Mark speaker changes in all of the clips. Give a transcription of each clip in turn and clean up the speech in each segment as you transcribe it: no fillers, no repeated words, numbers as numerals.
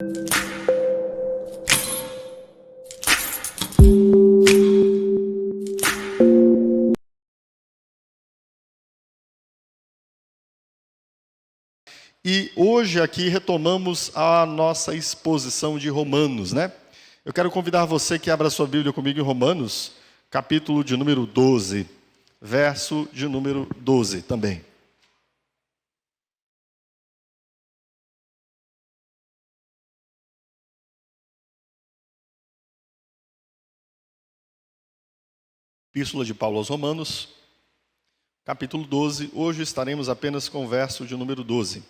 Speaker 1: E hoje aqui retomamos a nossa exposição de Romanos, né? Eu quero convidar você que abra sua Bíblia comigo em Romanos, capítulo de número 12, verso de número 12 também. Epístola de Paulo aos Romanos, capítulo 12. Hoje estaremos apenas com o verso de número 12.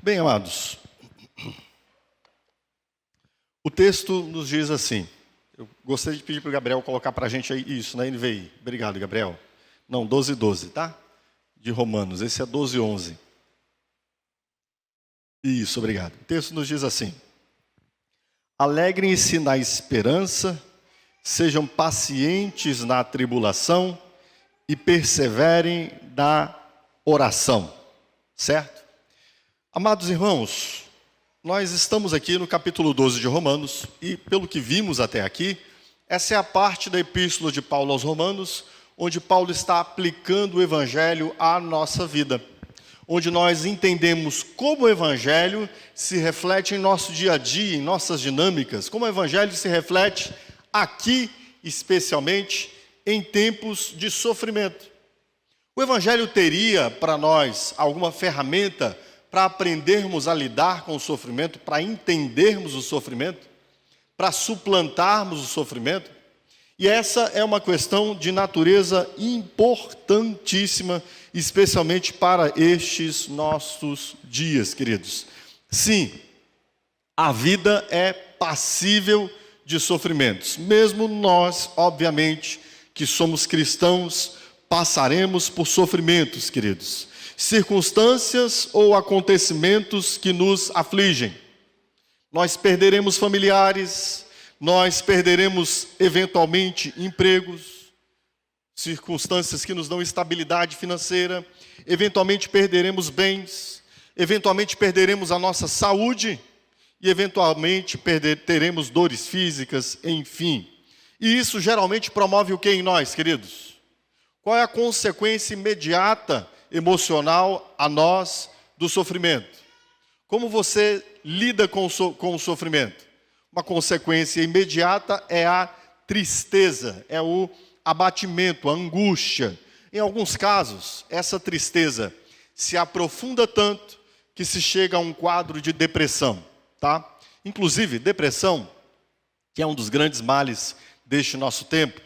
Speaker 1: Bem, amados, o texto nos diz assim. Eu gostaria de pedir para o Gabriel colocar para a gente aí isso na NVI. Obrigado, Gabriel. Não, 12, tá? De Romanos. Esse é 12:11. Isso, obrigado. O texto nos diz assim: alegrem-se na esperança, sejam pacientes na tribulação e perseverem na oração. Certo? Amados irmãos, nós estamos aqui no capítulo 12 de Romanos e, pelo que vimos até aqui, essa é a parte da epístola de Paulo aos Romanos, onde Paulo está aplicando o Evangelho à nossa vida, onde nós entendemos como o Evangelho se reflete em nosso dia a dia, em nossas dinâmicas, como o Evangelho se reflete aqui, especialmente, em tempos de sofrimento. O Evangelho teria para nós alguma ferramenta para aprendermos a lidar com o sofrimento, para entendermos o sofrimento, para suplantarmos o sofrimento? E essa é uma questão de natureza importantíssima, especialmente para estes nossos dias, queridos. Sim, a vida é passível de sofrimentos. Mesmo nós, obviamente, que somos cristãos, passaremos por sofrimentos, queridos. Circunstâncias ou acontecimentos que nos afligem. Nós perderemos familiares, nós perderemos eventualmente empregos, circunstâncias que nos dão estabilidade financeira, eventualmente perderemos bens, eventualmente perderemos a nossa saúde e eventualmente teremos dores físicas, enfim. E isso geralmente promove o que em nós, queridos? Qual é a consequência imediata emocional a nós do sofrimento? Como você lida com o sofrimento? Uma consequência imediata é a tristeza, é o abatimento, a angústia. Em alguns casos, essa tristeza se aprofunda tanto que se chega a um quadro de depressão, tá? Inclusive, depressão, que é um dos grandes males deste nosso tempo,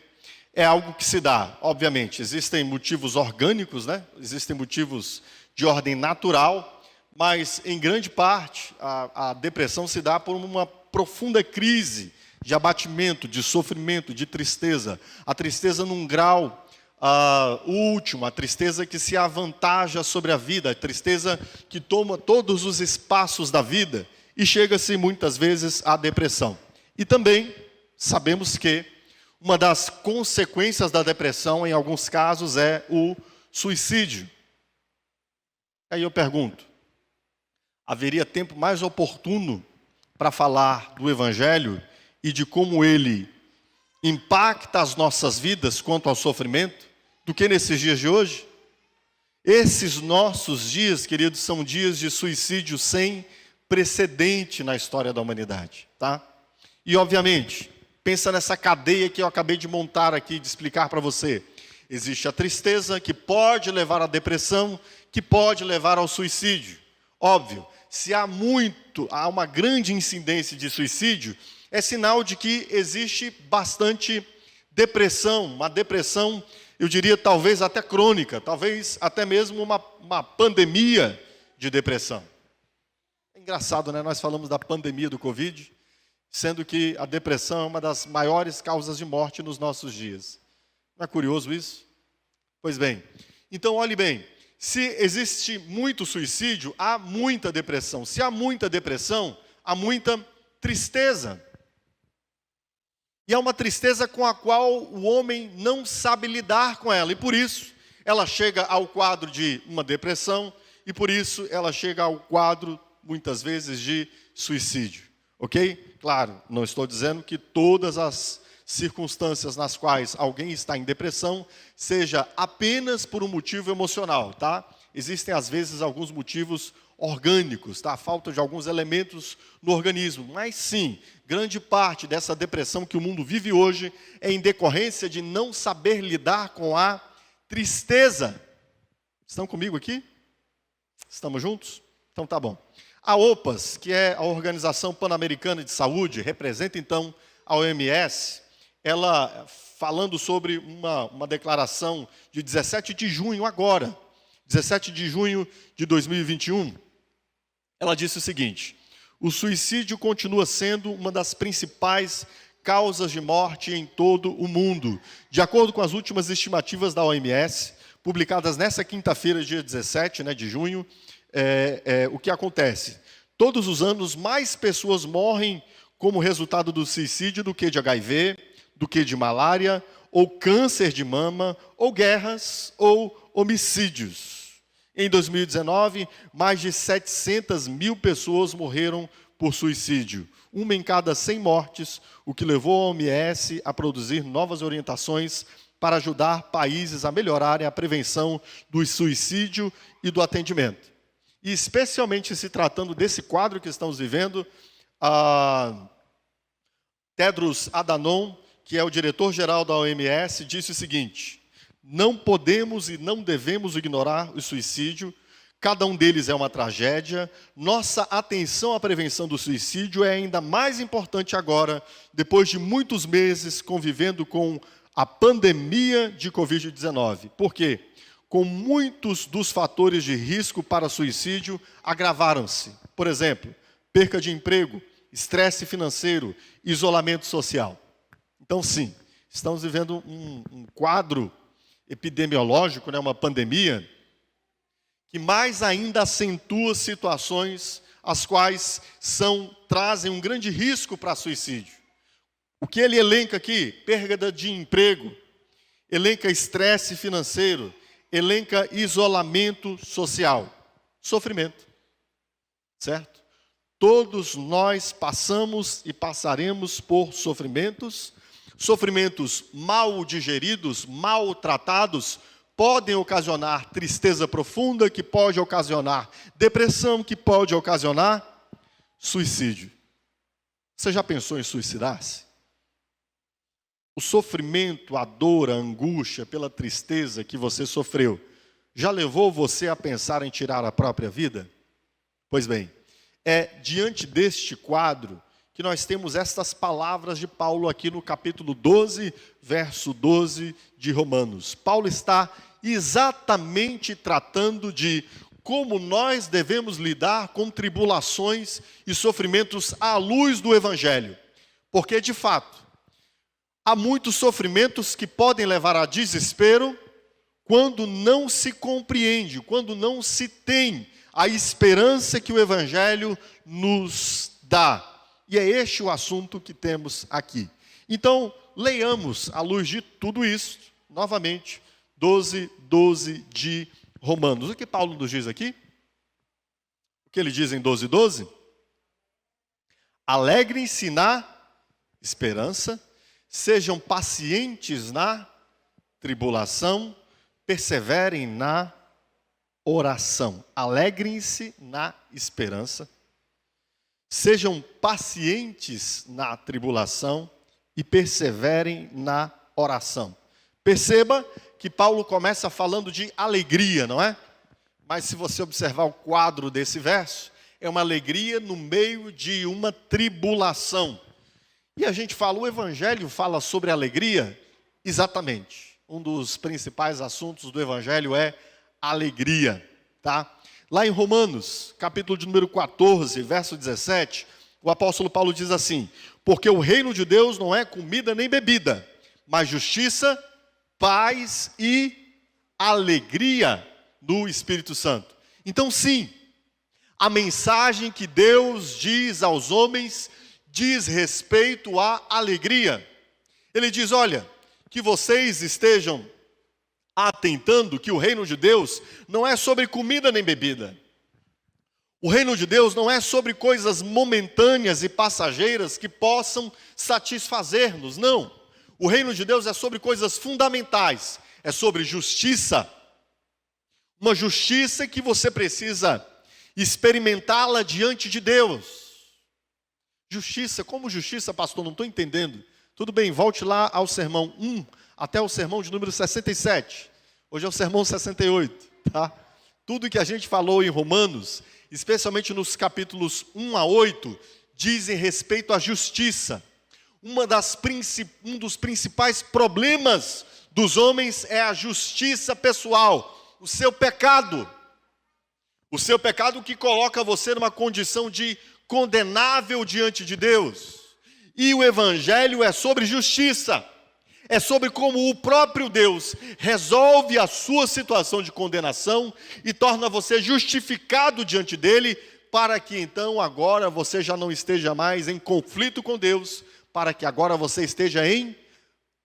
Speaker 1: é algo que se dá, obviamente, existem motivos orgânicos, né? Existem motivos de ordem natural, mas em grande parte a depressão se dá por uma profunda crise de abatimento, de sofrimento, de tristeza. A tristeza num grau último, a tristeza que se avantaja sobre a vida, a tristeza que toma todos os espaços da vida e chega-se muitas vezes à depressão. E também sabemos que uma das consequências da depressão, em alguns casos, é o suicídio. Aí eu pergunto, haveria tempo mais oportuno para falar do Evangelho e de como ele impacta as nossas vidas quanto ao sofrimento do que nesses dias de hoje? Esses nossos dias, queridos, são dias de suicídio sem precedente na história da humanidade, tá? E, obviamente, pensa nessa cadeia que eu acabei de montar aqui, de explicar para você. Existe a tristeza, que pode levar à depressão, que pode levar ao suicídio. Óbvio, se há uma grande incidência de suicídio, é sinal de que existe bastante depressão, uma depressão, eu diria, talvez até crônica, talvez até mesmo uma pandemia de depressão. É engraçado, né? Nós falamos da pandemia do Covid, sendo que a depressão é uma das maiores causas de morte nos nossos dias. Não é curioso isso? Pois bem, então olhe bem, se existe muito suicídio, há muita depressão. Se há muita depressão, há muita tristeza. E é uma tristeza com a qual o homem não sabe lidar com ela. E por isso ela chega ao quadro de uma depressão. E por isso ela chega ao quadro, muitas vezes, de suicídio. Ok? Claro, não estou dizendo que todas as circunstâncias nas quais alguém está em depressão seja apenas por um motivo emocional, tá? Existem, às vezes, alguns motivos orgânicos, tá? A falta de alguns elementos no organismo. Mas sim, grande parte dessa depressão que o mundo vive hoje é em decorrência de não saber lidar com a tristeza. Estão comigo aqui? Estamos juntos? Então tá bom. A OPAS, que é a Organização Pan-Americana de Saúde, representa então a OMS, ela falando sobre uma declaração de 17 de junho agora, 17 de junho de 2021, ela disse o seguinte: o suicídio continua sendo uma das principais causas de morte em todo o mundo. De acordo com as últimas estimativas da OMS, publicadas nessa quinta-feira, dia 17 de junho, o que acontece? Todos os anos, mais pessoas morrem como resultado do suicídio do que de HIV, do que de malária, ou câncer de mama, ou guerras, ou homicídios. Em 2019, mais de 700 mil pessoas morreram por suicídio, uma em cada 100 mortes, o que levou a OMS a produzir novas orientações para ajudar países a melhorarem a prevenção do suicídio e do atendimento. E especialmente se tratando desse quadro que estamos vivendo, Tedros Adhanom, que é o diretor-geral da OMS, disse o seguinte: não podemos e não devemos ignorar o suicídio, cada um deles é uma tragédia. Nossa atenção à prevenção do suicídio é ainda mais importante agora, depois de muitos meses convivendo com a pandemia de Covid-19. Por quê? Com muitos dos fatores de risco para suicídio agravaram-se. Por exemplo, perca de emprego, estresse financeiro, isolamento social. Então, sim, estamos vivendo um quadro epidemiológico, uma pandemia, que mais ainda acentua situações as quais trazem um grande risco para suicídio. O que ele elenca aqui? Perda de emprego, elenca estresse financeiro, elenca isolamento social, sofrimento, certo? Todos nós passamos e passaremos por sofrimentos mal digeridos, mal tratados, podem ocasionar tristeza profunda, que pode ocasionar depressão, que pode ocasionar suicídio. Você já pensou em suicidar-se? O sofrimento, a dor, a angústia pela tristeza que você sofreu, já levou você a pensar em tirar a própria vida? Pois bem, é diante deste quadro que nós temos estas palavras de Paulo aqui no capítulo 12, verso 12 de Romanos. Paulo está exatamente tratando de como nós devemos lidar com tribulações e sofrimentos à luz do Evangelho. Porque, de fato, há muitos sofrimentos que podem levar a desespero quando não se compreende, quando não se tem a esperança que o Evangelho nos dá. E é este o assunto que temos aqui. Então, leiamos, à luz de tudo isso, novamente, 12 de Romanos. O que Paulo nos diz aqui? O que ele diz em 12:12? Alegrem-se na esperança, sejam pacientes na tribulação, perseverem na oração. Alegrem-se na esperança, sejam pacientes na tribulação e perseverem na oração. Perceba que Paulo começa falando de alegria, não é? Mas se você observar o quadro desse verso, é uma alegria no meio de uma tribulação. E a gente fala, o Evangelho fala sobre alegria? Exatamente. Um dos principais assuntos do Evangelho é alegria, tá? Lá em Romanos, capítulo de número 14, verso 17, o apóstolo Paulo diz assim: porque o reino de Deus não é comida nem bebida, mas justiça, paz e alegria no Espírito Santo. Então, sim, a mensagem que Deus diz aos homens diz respeito à alegria. Ele diz, olha, que vocês estejam atentando que o reino de Deus não é sobre comida nem bebida. O reino de Deus não é sobre coisas momentâneas e passageiras que possam satisfazer-nos, não. O reino de Deus é sobre coisas fundamentais, é sobre justiça. Uma justiça que você precisa experimentá-la diante de Deus. Justiça, como justiça, pastor? Não estou entendendo. Tudo bem, volte lá ao sermão 1, até o sermão de número 67. Hoje é o sermão 68, tá? Tudo que a gente falou em Romanos, especialmente nos capítulos 1 a 8, dizem respeito à justiça. Um dos principais problemas dos homens é a justiça pessoal, o seu pecado. O seu pecado que coloca você numa condição de condenável diante de Deus. E o Evangelho é sobre justiça. É sobre como o próprio Deus resolve a sua situação de condenação e torna você justificado diante dele, para que então agora você já não esteja mais em conflito com Deus, para que agora você esteja em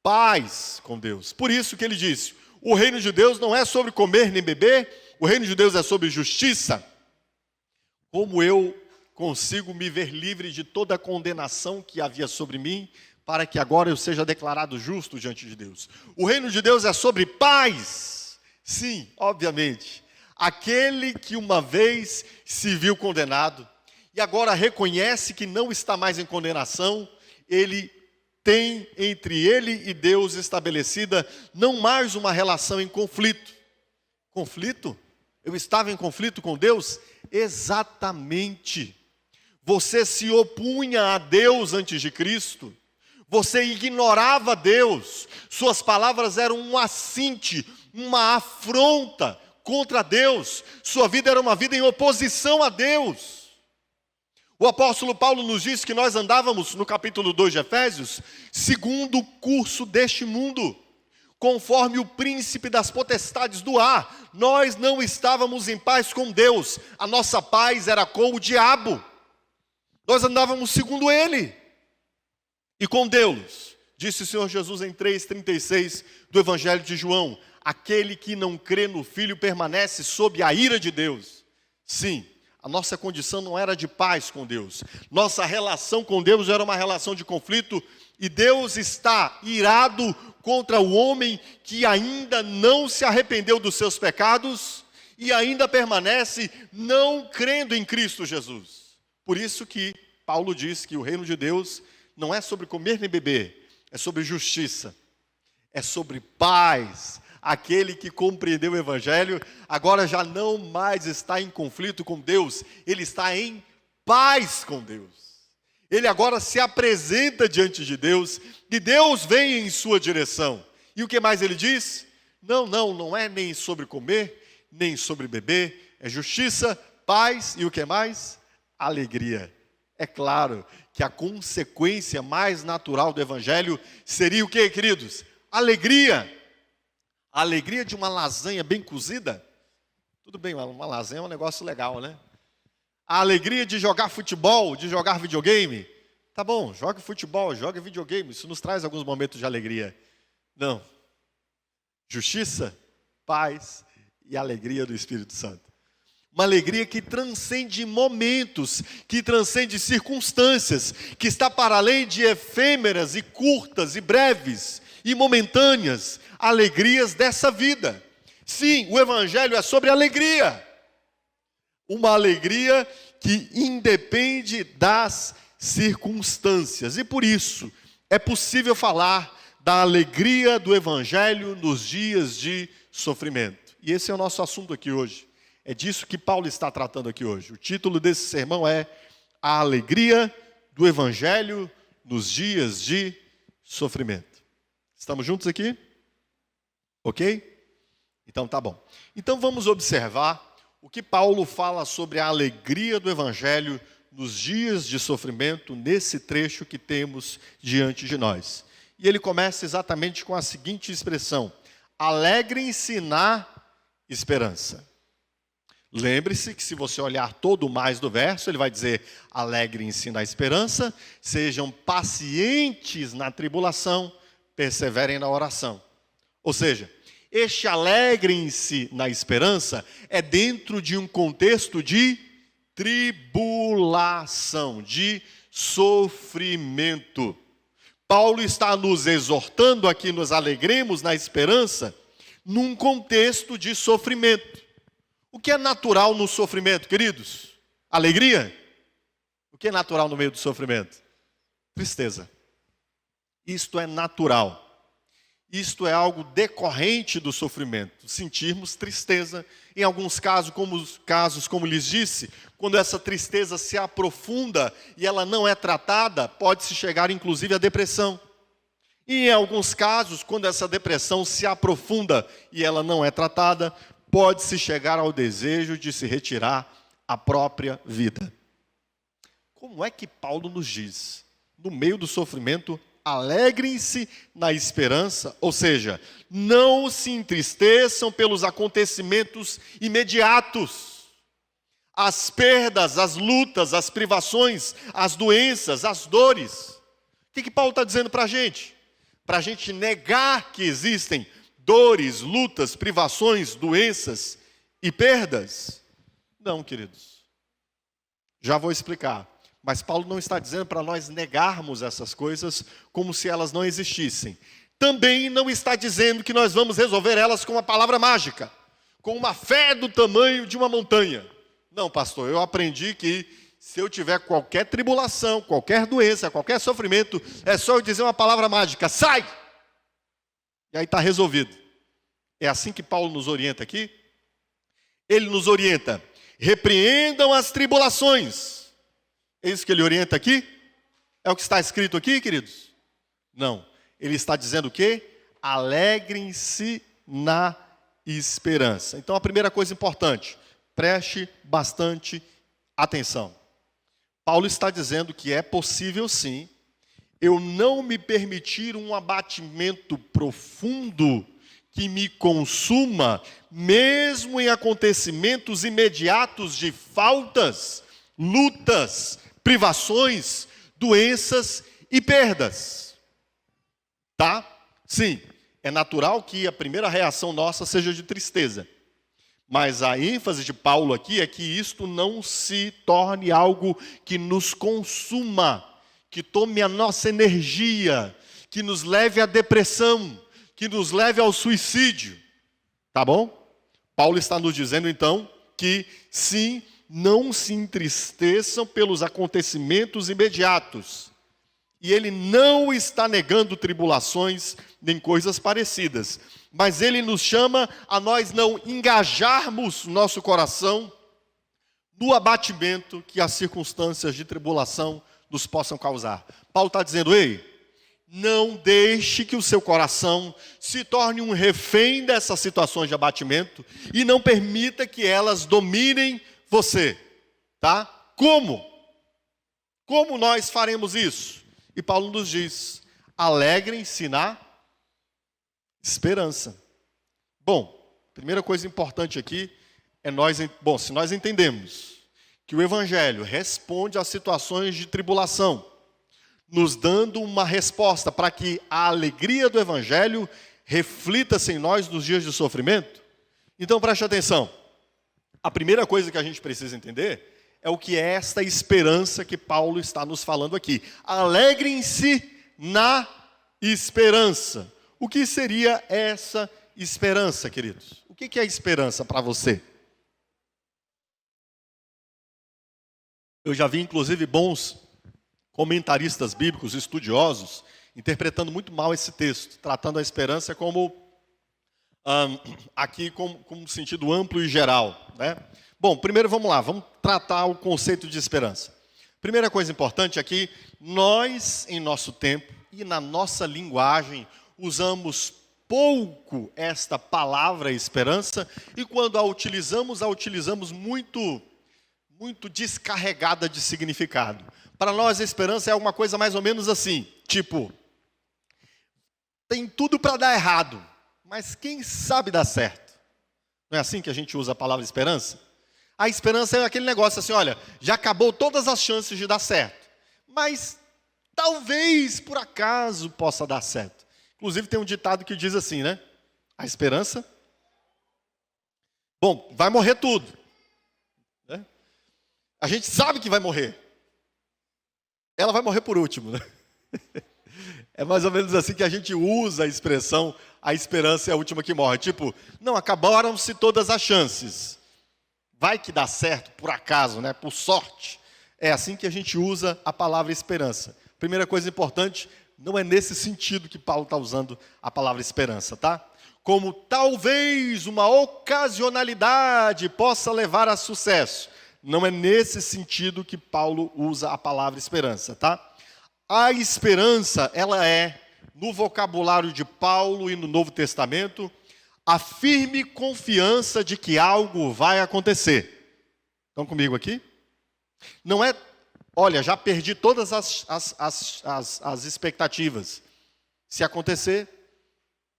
Speaker 1: paz com Deus. Por isso que ele disse, o reino de Deus não é sobre comer nem beber, o reino de Deus é sobre justiça. Como eu consigo me ver livre de toda a condenação que havia sobre mim, para que agora eu seja declarado justo diante de Deus. O reino de Deus é sobre paz. Sim, obviamente. Aquele que uma vez se viu condenado e agora reconhece que não está mais em condenação, ele tem entre ele e Deus estabelecida não mais uma relação em conflito. Conflito? Eu estava em conflito com Deus? Exatamente. Você se opunha a Deus antes de Cristo. Você ignorava Deus. Suas palavras eram um assinte, uma afronta contra Deus. Sua vida era uma vida em oposição a Deus. O apóstolo Paulo nos diz que nós andávamos, no capítulo 2 de Efésios, segundo o curso deste mundo, conforme o príncipe das potestades do ar. Nós não estávamos em paz com Deus, a nossa paz era com o diabo. Nós andávamos segundo ele. E com Deus, disse o Senhor Jesus em 3,36 do Evangelho de João, aquele que não crê no Filho permanece sob a ira de Deus. Sim, a nossa condição não era de paz com Deus. Nossa relação com Deus era uma relação de conflito, e Deus está irado contra o homem que ainda não se arrependeu dos seus pecados e ainda permanece não crendo em Cristo Jesus. Por isso que Paulo diz que o reino de Deus não é sobre comer nem beber, é sobre justiça, é sobre paz. Aquele que compreendeu o Evangelho, agora já não mais está em conflito com Deus, ele está em paz com Deus. Ele agora se apresenta diante de Deus, e Deus vem em sua direção. E o que mais ele diz? Não é nem sobre comer, nem sobre beber, é justiça, paz e o que mais? Alegria. É claro que a consequência mais natural do Evangelho seria o que, queridos? Alegria. A alegria de uma lasanha bem cozida. Tudo bem, uma lasanha é um negócio legal, né? A alegria de jogar futebol, de jogar videogame. Tá bom, jogue futebol, jogue videogame. Isso nos traz alguns momentos de alegria. Não. Justiça, paz e alegria do Espírito Santo. Uma alegria que transcende momentos, que transcende circunstâncias, que está para além de efêmeras e curtas e breves e momentâneas alegrias dessa vida. Sim, o Evangelho é sobre alegria. Uma alegria que independe das circunstâncias. E por isso, é possível falar da alegria do Evangelho nos dias de sofrimento. E esse é o nosso assunto aqui hoje. É disso que Paulo está tratando aqui hoje. O título desse sermão é A Alegria do Evangelho nos dias de sofrimento. Estamos juntos aqui? Ok? Então tá bom. Então vamos observar o que Paulo fala sobre a alegria do Evangelho nos dias de sofrimento, nesse trecho que temos diante de nós. E ele começa exatamente com a seguinte expressão: alegrem-se na esperança. Lembre-se que se você olhar todo o mais do verso, ele vai dizer: alegrem-se na esperança, sejam pacientes na tribulação, perseverem na oração. Ou seja, este alegrem-se na esperança é dentro de um contexto de tribulação, de sofrimento. Paulo está nos exortando a que nos alegremos na esperança num contexto de sofrimento. O que é natural no sofrimento, queridos? Alegria? O que é natural no meio do sofrimento? Tristeza. Isto é natural. Isto é algo decorrente do sofrimento, sentirmos tristeza. Em alguns casos, como lhes disse, quando essa tristeza se aprofunda e ela não é tratada, pode-se chegar inclusive à depressão. E em alguns casos, quando essa depressão se aprofunda e ela não é tratada, pode-se chegar ao desejo de se retirar a própria vida. Como é que Paulo nos diz? No meio do sofrimento, alegrem-se na esperança, ou seja, não se entristeçam pelos acontecimentos imediatos. As perdas, as lutas, as privações, as doenças, as dores. O que Paulo está dizendo para a gente? Para a gente negar que existem dores, lutas, privações, doenças e perdas? Não, queridos. Já vou explicar. Mas Paulo não está dizendo para nós negarmos essas coisas como se elas não existissem. Também não está dizendo que nós vamos resolver elas com uma palavra mágica, com uma fé do tamanho de uma montanha. Não, pastor, eu aprendi que se eu tiver qualquer tribulação, qualquer doença, qualquer sofrimento, é só eu dizer uma palavra mágica, sai! E aí está resolvido. É assim que Paulo nos orienta aqui? Ele nos orienta, repreendam as tribulações. É isso que ele orienta aqui? É o que está escrito aqui, queridos? Não. Ele está dizendo o quê? Alegrem-se na esperança. Então, a primeira coisa importante, preste bastante atenção. Paulo está dizendo que é possível, sim, eu não me permitir um abatimento profundo que me consuma, mesmo em acontecimentos imediatos de faltas, lutas, privações, doenças e perdas. Tá? Sim, é natural que a primeira reação nossa seja de tristeza. Mas a ênfase de Paulo aqui é que isto não se torne algo que nos consuma, que tome a nossa energia, que nos leve à depressão, que nos leve ao suicídio. Tá bom? Paulo está nos dizendo então que sim, não se entristeçam pelos acontecimentos imediatos. E ele não está negando tribulações nem coisas parecidas. Mas ele nos chama a nós não engajarmos nosso coração no abatimento que as circunstâncias de tribulação nos possam causar. Paulo está dizendo, ei, não deixe que o seu coração se torne um refém dessas situações de abatimento e não permita que elas dominem você, tá? Como? Como nós faremos isso? E Paulo nos diz, alegrem-se na esperança. Bom, primeira coisa importante aqui é se nós entendemos que o Evangelho responde às situações de tribulação, nos dando uma resposta para que a alegria do Evangelho reflita-se em nós nos dias de sofrimento, então preste atenção. A primeira coisa que a gente precisa entender é o que é esta esperança que Paulo está nos falando aqui. Alegrem-se na esperança. O que seria essa esperança, queridos? O que é esperança para você? Eu já vi, inclusive, bons comentaristas bíblicos, estudiosos, interpretando muito mal esse texto, tratando a esperança como aqui como sentido amplo e geral, né? Bom, primeiro vamos lá, vamos tratar o conceito de esperança. Primeira coisa importante é que nós, em nosso tempo e na nossa linguagem, usamos pouco esta palavra esperança e quando a utilizamos muito descarregada de significado. Para nós a esperança é alguma coisa mais ou menos assim, tipo, tem tudo para dar errado, mas quem sabe dar certo? Não é assim que a gente usa a palavra esperança? A esperança é aquele negócio assim, olha, já acabou todas as chances de dar certo, mas talvez por acaso possa dar certo. Inclusive tem um ditado que diz assim, né? A esperança... Bom, vai morrer tudo. Né? A gente sabe que vai morrer. Ela vai morrer por último, né? É mais ou menos assim que a gente usa a expressão, a esperança é a última que morre. Tipo, não, acabaram-se todas as chances. Vai que dá certo, por acaso, né? Por sorte. É assim que a gente usa a palavra esperança. Primeira coisa importante, não é nesse sentido que Paulo está usando a palavra esperança, tá? Como talvez uma ocasionalidade possa levar a sucesso. Não é nesse sentido que Paulo usa a palavra esperança, tá? A esperança, ela é, no vocabulário de Paulo e no Novo Testamento, a firme confiança de que algo vai acontecer. Estão comigo aqui? Não é, olha, já perdi todas as expectativas. Se acontecer,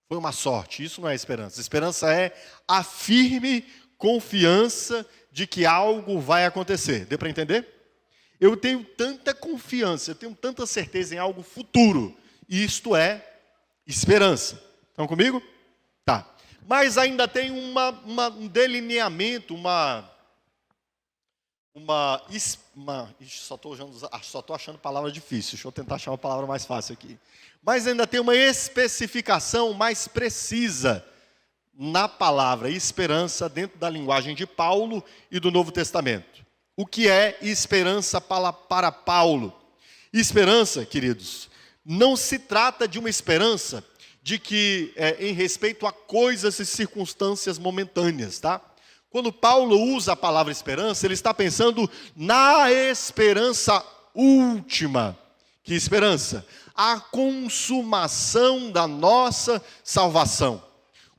Speaker 1: foi uma sorte. Isso não é esperança. Esperança é a firme confiança de que algo vai acontecer. Deu para entender? Eu tenho tanta confiança, eu tenho tanta certeza em algo futuro. E isto é esperança. Estão comigo? Tá. Mas ainda tem um delineamento, só estou achando palavra difícil. Deixa eu tentar achar uma palavra mais fácil aqui. Mas ainda tem uma especificação mais precisa na palavra esperança dentro da linguagem de Paulo e do Novo Testamento. O que é esperança para Paulo? Esperança, queridos, não se trata de uma esperança de que em respeito a coisas e circunstâncias momentâneas, tá? Quando Paulo usa a palavra esperança, ele está pensando na esperança última. Que esperança? A consumação da nossa salvação.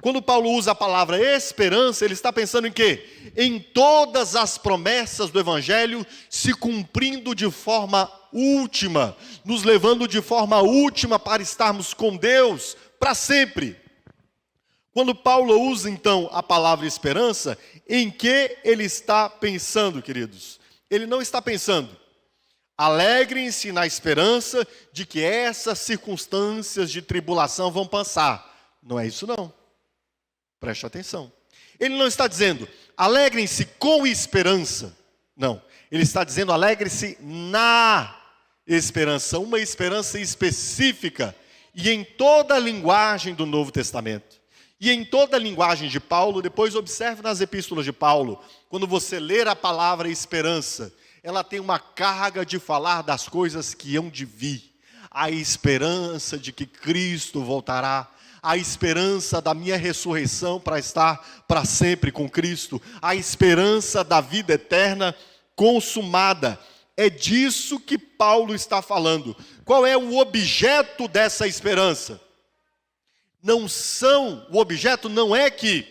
Speaker 1: Quando Paulo usa a palavra esperança, ele está pensando em quê? Em todas as promessas do Evangelho se cumprindo de forma última, nos levando de forma última para estarmos com Deus para sempre. Quando Paulo usa então a palavra esperança, em que ele está pensando, queridos? Ele não está pensando, alegrem-se na esperança de que essas circunstâncias de tribulação vão passar. Não é isso não. Preste atenção. Ele não está dizendo, alegrem-se com esperança. Não. Ele está dizendo, alegre-se na esperança. Uma esperança específica. E em toda a linguagem do Novo Testamento. E em toda a linguagem de Paulo, depois observe nas epístolas de Paulo, quando você ler a palavra esperança, ela tem uma carga de falar das coisas que hão de vir. A esperança de que Cristo voltará. A esperança da minha ressurreição para estar para sempre com Cristo, a esperança da vida eterna consumada. É disso que Paulo está falando. Qual é o objeto dessa esperança? O objeto não é que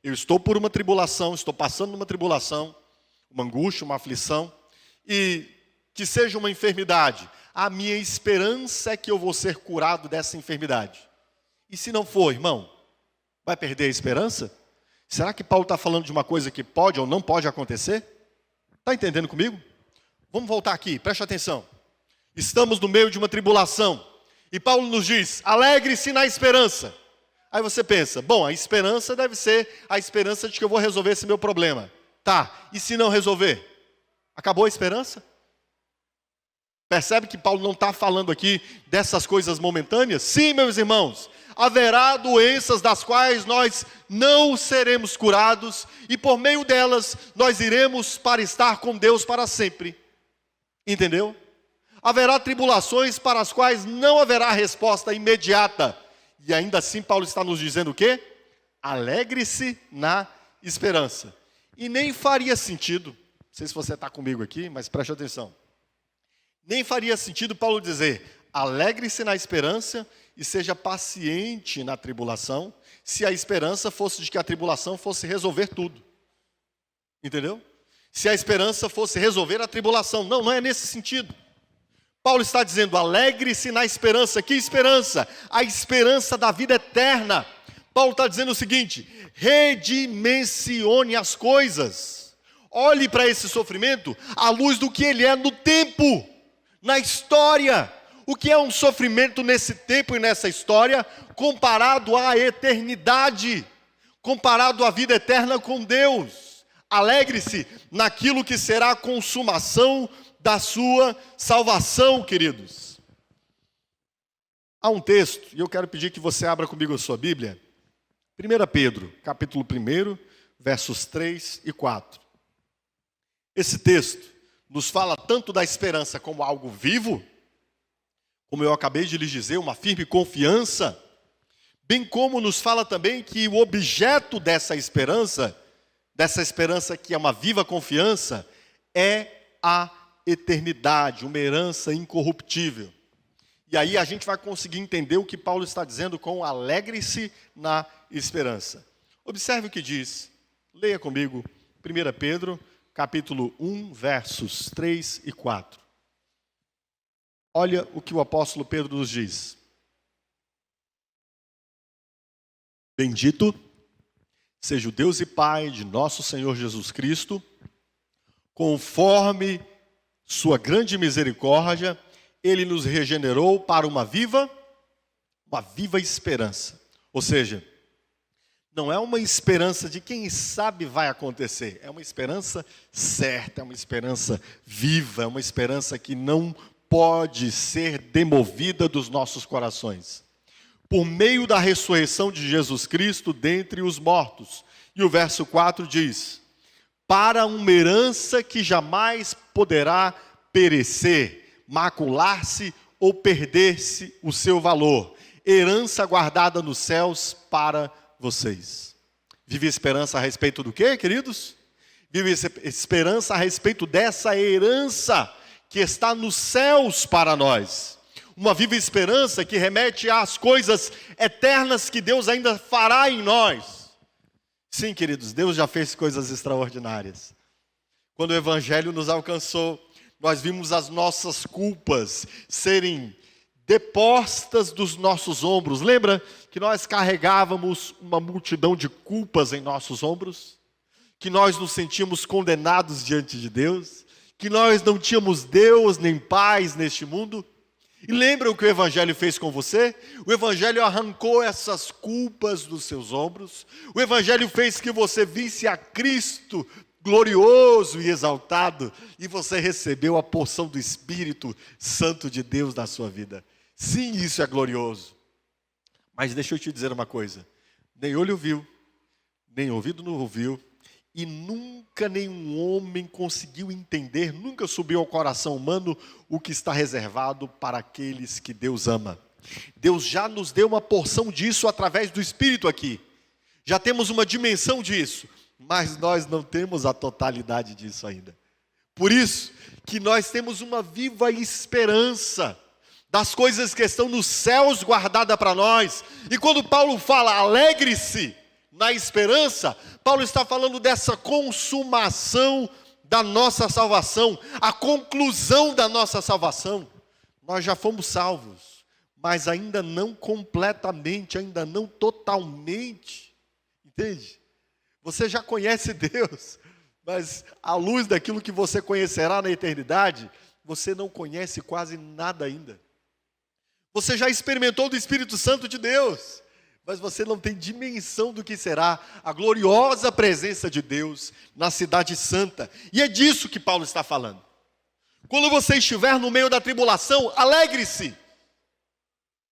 Speaker 1: eu estou por uma tribulação, estou passando uma tribulação, uma angústia, uma aflição, e que seja uma enfermidade. A minha esperança é que eu vou ser curado dessa enfermidade. E se não for, irmão, vai perder a esperança? Será que Paulo está falando de uma coisa que pode ou não pode acontecer? Está entendendo comigo? Vamos voltar aqui, preste atenção. Estamos no meio de uma tribulação. E Paulo nos diz, alegre-se na esperança. Aí você pensa, bom, a esperança deve ser a esperança de que eu vou resolver esse meu problema. Tá, e se não resolver? Acabou a esperança? Percebe que Paulo não está falando aqui dessas coisas momentâneas? Sim, meus irmãos. Haverá doenças das quais nós não seremos curados e por meio delas nós iremos para estar com Deus para sempre. Entendeu? Haverá tribulações para as quais não haverá resposta imediata. E ainda assim Paulo está nos dizendo o quê? Alegre-se na esperança. E nem faria sentido, não sei se você está comigo aqui, mas preste atenção. Nem faria sentido Paulo dizer, alegre-se na esperança e seja paciente na tribulação, se a esperança fosse de que a tribulação fosse resolver tudo. Entendeu? Se a esperança fosse resolver a tribulação. Não, não é nesse sentido. Paulo está dizendo, alegre-se na esperança. Que esperança? A esperança da vida eterna. Paulo está dizendo o seguinte, redimensione as coisas. Olhe para esse sofrimento à luz do que ele é no tempo, na história. O que é um sofrimento nesse tempo e nessa história, comparado à eternidade, comparado à vida eterna com Deus? Alegre-se naquilo que será a consumação da sua salvação, queridos. Há um texto, e eu quero pedir que você abra comigo a sua Bíblia. 1 Pedro, capítulo 1, versos 3 e 4. Esse texto nos fala tanto da esperança como algo vivo, como eu acabei de lhes dizer, uma firme confiança, bem como nos fala também que o objeto dessa esperança que é uma viva confiança, é a eternidade, uma herança incorruptível. E aí a gente vai conseguir entender o que Paulo está dizendo com alegre-se na esperança. Observe o que diz, leia comigo, 1 Pedro, capítulo 1, versos 3 e 4. Olha o que o apóstolo Pedro nos diz. Bendito seja o Deus e Pai de nosso Senhor Jesus Cristo, conforme sua grande misericórdia, Ele nos regenerou para uma viva esperança. Ou seja, não é uma esperança de quem sabe vai acontecer, é uma esperança certa, é uma esperança viva, é uma esperança que não pode ser demovida dos nossos corações. Por meio da ressurreição de Jesus Cristo dentre os mortos. E o verso 4 diz: para uma herança que jamais poderá perecer, macular-se ou perder-se o seu valor. Herança guardada nos céus para vocês. Vive esperança a respeito do quê, queridos? Vive esperança a respeito dessa herança que está nos céus para nós. Uma viva esperança que remete às coisas eternas que Deus ainda fará em nós. Sim, queridos, Deus já fez coisas extraordinárias. Quando o Evangelho nos alcançou, nós vimos as nossas culpas serem depostas dos nossos ombros. Lembra que nós carregávamos uma multidão de culpas em nossos ombros? Que nós nos sentíamos condenados diante de Deus? Que nós não tínhamos Deus nem paz neste mundo? E lembra o que o Evangelho fez com você? O Evangelho arrancou essas culpas dos seus ombros. O Evangelho fez que você visse a Cristo glorioso e exaltado. E você recebeu a porção do Espírito Santo de Deus na sua vida. Sim, isso é glorioso. Mas deixa eu te dizer uma coisa. Nem olho viu, nem ouvido não ouviu. E nunca nenhum homem conseguiu entender, nunca subiu ao coração humano o que está reservado para aqueles que Deus ama. Deus já nos deu uma porção disso através do Espírito aqui. Já temos uma dimensão disso, mas nós não temos a totalidade disso ainda. Por isso que nós temos uma viva esperança das coisas que estão nos céus guardada para nós. E quando Paulo fala, alegre-se na esperança, Paulo está falando dessa consumação da nossa salvação, a conclusão da nossa salvação. Nós já fomos salvos, mas ainda não completamente, ainda não totalmente, entende? Você já conhece Deus, mas à luz daquilo que você conhecerá na eternidade, você não conhece quase nada ainda. Você já experimentou do Espírito Santo de Deus, mas você não tem dimensão do que será a gloriosa presença de Deus na cidade santa. E é disso que Paulo está falando. Quando você estiver no meio da tribulação, alegre-se.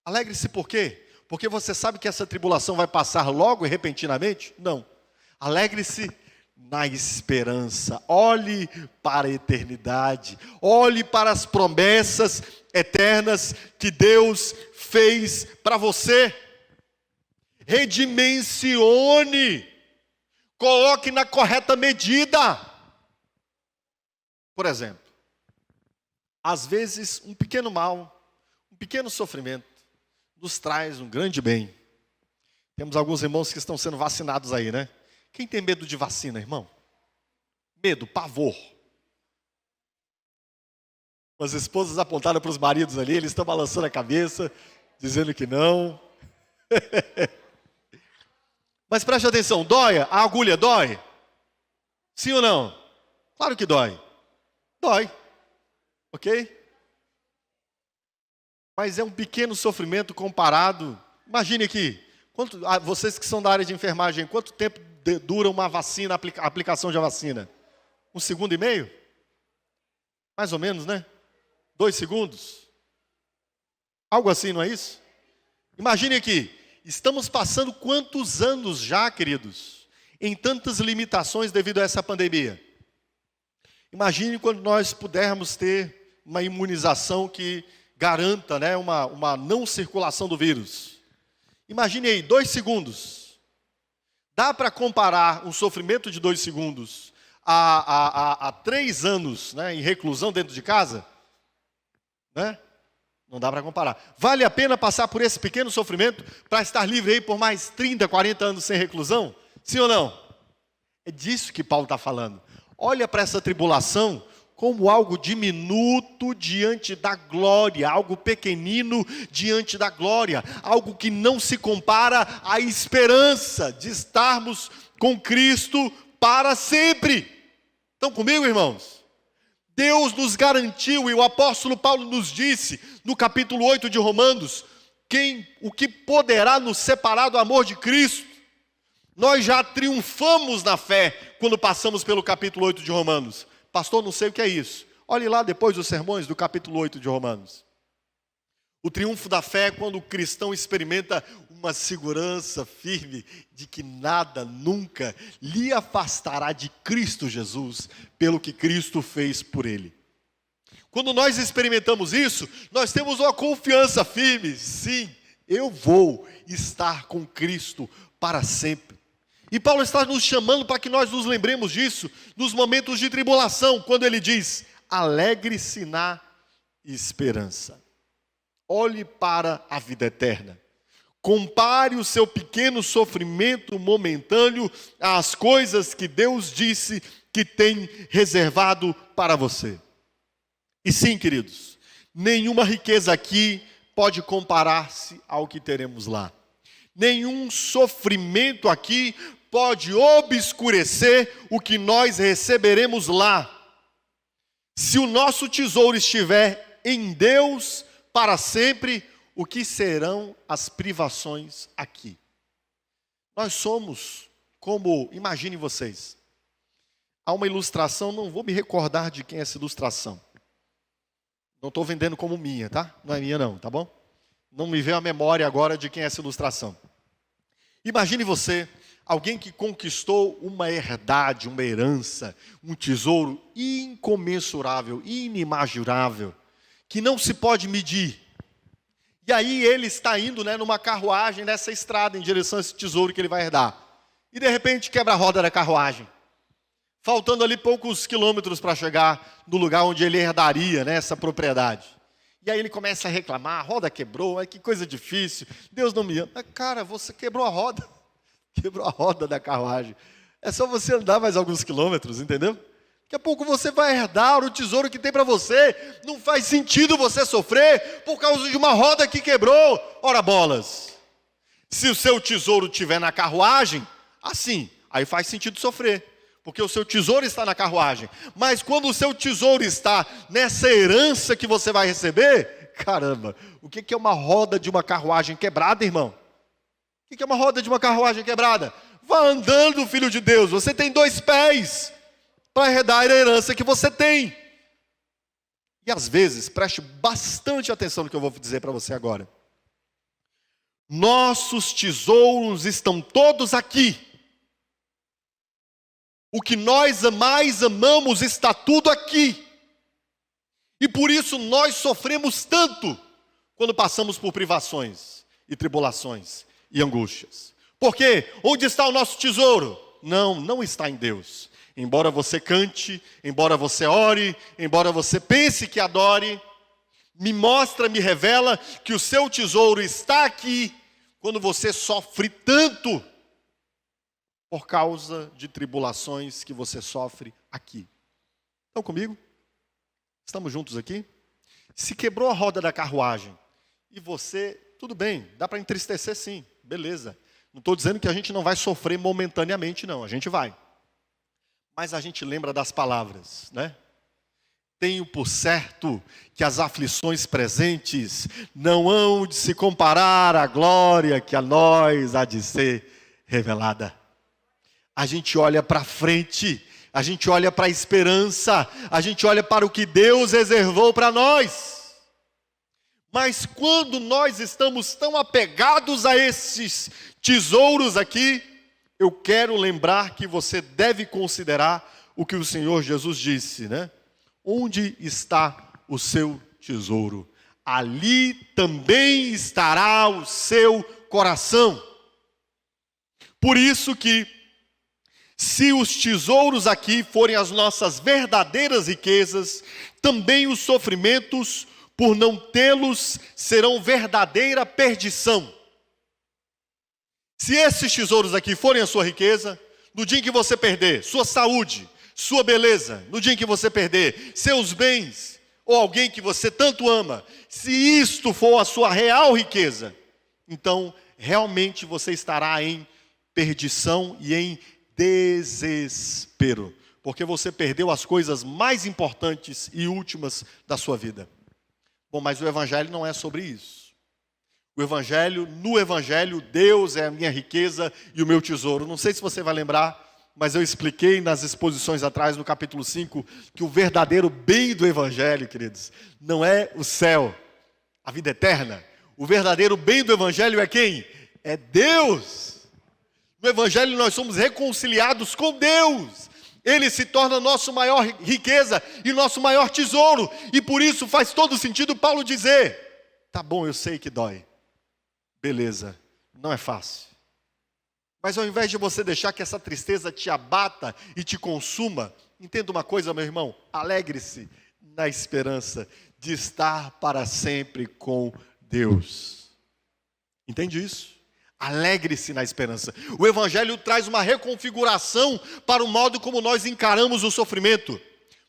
Speaker 1: Alegre-se por quê? Porque você sabe que essa tribulação vai passar logo e repentinamente? Não. Alegre-se na esperança. Olhe para a eternidade. Olhe para as promessas eternas que Deus fez para você. Redimensione, coloque na correta medida. Por exemplo, às vezes um pequeno mal, um pequeno sofrimento, nos traz um grande bem. Temos alguns irmãos que estão sendo vacinados aí, né? Quem tem medo de vacina, irmão? Medo, pavor. As esposas apontaram para os maridos ali, eles estão balançando a cabeça, dizendo que não. Mas preste atenção, dói? A agulha dói? Sim ou não? Claro que dói. Dói. Ok? mas é um pequeno sofrimento comparado. Imagine aqui, vocês que são da área de enfermagem, quanto tempo dura uma vacina, a aplicação de uma vacina? 1,5 segundo? Mais ou menos, né? 2 segundos? Algo assim, não é isso? Imagine aqui, estamos passando quantos anos já, queridos, em tantas limitações devido a essa pandemia? Imagine quando nós pudermos ter uma imunização que garanta, né, uma não circulação do vírus. Imagine aí, 2 segundos. Dá para comparar um sofrimento de 2 segundos a 3 anos, né, em reclusão dentro de casa? Né? Não dá para comparar. Vale a pena passar por esse pequeno sofrimento para estar livre aí por mais 30, 40 anos sem reclusão? Sim ou não? É disso que Paulo está falando. Olha para essa tribulação como algo diminuto diante da glória, algo pequenino diante da glória, algo que não se compara à esperança de estarmos com Cristo para sempre. Estão comigo, irmãos? Deus nos garantiu, e o apóstolo Paulo nos disse, no capítulo 8 de Romanos, o que poderá nos separar do amor de Cristo? Nós já triunfamos na fé quando passamos pelo capítulo 8 de Romanos. Pastor, não sei o que é isso. Olhe lá depois dos sermões do capítulo 8 de Romanos. O triunfo da fé é quando o cristão experimenta uma segurança firme de que nada nunca lhe afastará de Cristo Jesus, pelo que Cristo fez por ele. Quando nós experimentamos isso, nós temos uma confiança firme. Sim, eu vou estar com Cristo para sempre. E Paulo está nos chamando para que nós nos lembremos disso nos momentos de tribulação, quando ele diz: alegre-se na esperança. Olhe para a vida eterna. Compare o seu pequeno sofrimento momentâneo às coisas que Deus disse que tem reservado para você. E sim, queridos, nenhuma riqueza aqui pode comparar-se ao que teremos lá. Nenhum sofrimento aqui pode obscurecer o que nós receberemos lá. Se o nosso tesouro estiver em Deus para sempre, o que serão as privações aqui? Nós somos como, imaginem vocês, há uma ilustração, não vou me recordar de quem é essa ilustração. Não estou vendendo como minha, tá? Não é minha não, tá bom? Não me veio a memória agora de quem é essa ilustração. Imagine você, alguém que conquistou uma herdade, uma herança, um tesouro incomensurável, inimaginável, que não se pode medir. E aí ele está indo, né, numa carruagem nessa estrada em direção a esse tesouro que ele vai herdar. E de repente quebra a roda da carruagem. Faltando ali poucos quilômetros para chegar no lugar onde ele herdaria, né, essa propriedade. E aí ele começa a reclamar: a roda quebrou, que coisa difícil, Deus não me ama. Mas, cara, você quebrou a roda. Quebrou a roda da carruagem. É só você andar mais alguns quilômetros, entendeu? Daqui a pouco você vai herdar o tesouro que tem para você. Não faz sentido você sofrer por causa de uma roda que quebrou. Ora bolas. Se o seu tesouro estiver na carruagem, assim, aí faz sentido sofrer, porque o seu tesouro está na carruagem. Mas quando o seu tesouro está nessa herança que você vai receber, caramba, o que é uma roda de uma carruagem quebrada, irmão? O que é uma roda de uma carruagem quebrada? Vá andando, filho de Deus, você tem 2 pés para herdar a herança que você tem. E às vezes, preste bastante atenção no que eu vou dizer para você agora. Nossos tesouros estão todos aqui. O que nós mais amamos está tudo aqui. E por isso nós sofremos tanto quando passamos por privações e tribulações e angústias. Por quê? Onde está o nosso tesouro? Não está em Deus. Embora você cante, embora você ore, embora você pense que adore, me revela que o seu tesouro está aqui quando você sofre tanto por causa de tribulações que você sofre aqui. Estão comigo? Estamos juntos aqui? Se quebrou a roda da carruagem e você, tudo bem, dá para entristecer sim, beleza. Não estou dizendo que a gente não vai sofrer momentaneamente, não, a gente vai. Mas a gente lembra das palavras, né? tenho por certo que as aflições presentes não hão de se comparar à glória que a nós há de ser revelada. A gente olha para frente, a gente olha para a esperança, a gente olha para o que Deus reservou para nós. Mas quando nós estamos tão apegados a esses tesouros aqui, eu quero lembrar que você deve considerar o que o Senhor Jesus disse, né? Onde está o seu tesouro? Ali também estará o seu coração. Por isso que, se os tesouros aqui forem as nossas verdadeiras riquezas, também os sofrimentos, por não tê-los, serão verdadeira perdição. Se esses tesouros aqui forem a sua riqueza, no dia em que você perder sua saúde, sua beleza, no dia em que você perder seus bens, ou alguém que você tanto ama, se isto for a sua real riqueza, então realmente você estará em perdição e em desespero, porque você perdeu as coisas mais importantes e últimas da sua vida. Bom, mas o Evangelho não é sobre isso. No Evangelho, Deus é a minha riqueza e o meu tesouro. Não sei se você vai lembrar, mas eu expliquei nas exposições atrás, no capítulo 5, que o verdadeiro bem do Evangelho, queridos, não é o céu, a vida eterna. O verdadeiro bem do Evangelho é quem? É Deus. No Evangelho nós somos reconciliados com Deus. Ele se torna nossa maior riqueza e nosso maior tesouro. E por isso faz todo sentido Paulo dizer: tá bom, eu sei que dói. Beleza, não é fácil. Mas ao invés de você deixar que essa tristeza te abata e te consuma, entenda uma coisa, meu irmão, alegre-se na esperança de estar para sempre com Deus. Entende isso? Alegre-se na esperança. O Evangelho traz uma reconfiguração para o modo como nós encaramos o sofrimento.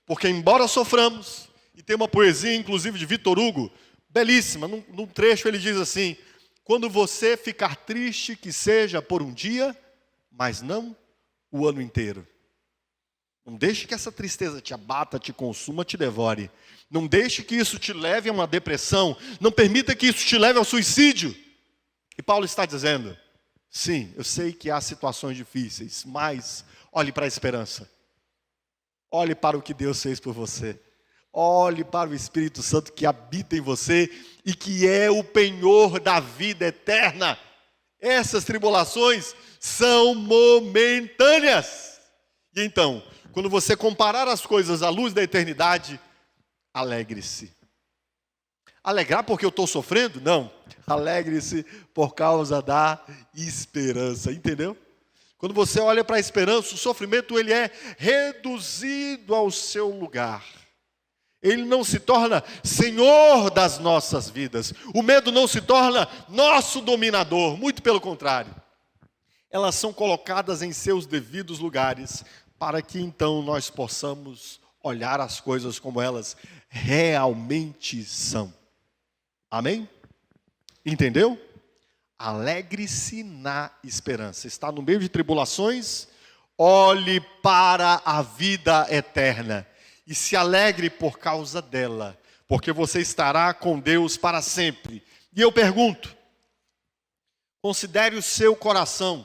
Speaker 1: Porque embora soframos, e tem uma poesia inclusive de Victor Hugo, belíssima, num trecho ele diz assim: quando você ficar triste, que seja por um dia, mas não o ano inteiro. Não deixe que essa tristeza te abata, te consuma, te devore. Não deixe que isso te leve a uma depressão. Não permita que isso te leve ao suicídio. E Paulo está dizendo: sim, eu sei que há situações difíceis, mas olhe para a esperança. Olhe para o que Deus fez por você. Olhe para o Espírito Santo que habita em você e que é o penhor da vida eterna. Essas tribulações são momentâneas. E então, quando você comparar as coisas à luz da eternidade, alegre-se. Alegrar porque eu estou sofrendo? Não. Alegre-se por causa da esperança. Entendeu? Quando você olha para a esperança, o sofrimento ele é reduzido ao seu lugar. Ele não se torna senhor das nossas vidas. O medo não se torna nosso dominador. Muito pelo contrário. Elas são colocadas em seus devidos lugares para que então nós possamos olhar as coisas como elas realmente são. Amém? Entendeu? Alegre-se na esperança. Está no meio de tribulações? Olhe para a vida eterna. E se alegre por causa dela, porque você estará com Deus para sempre. E eu pergunto, considere o seu coração.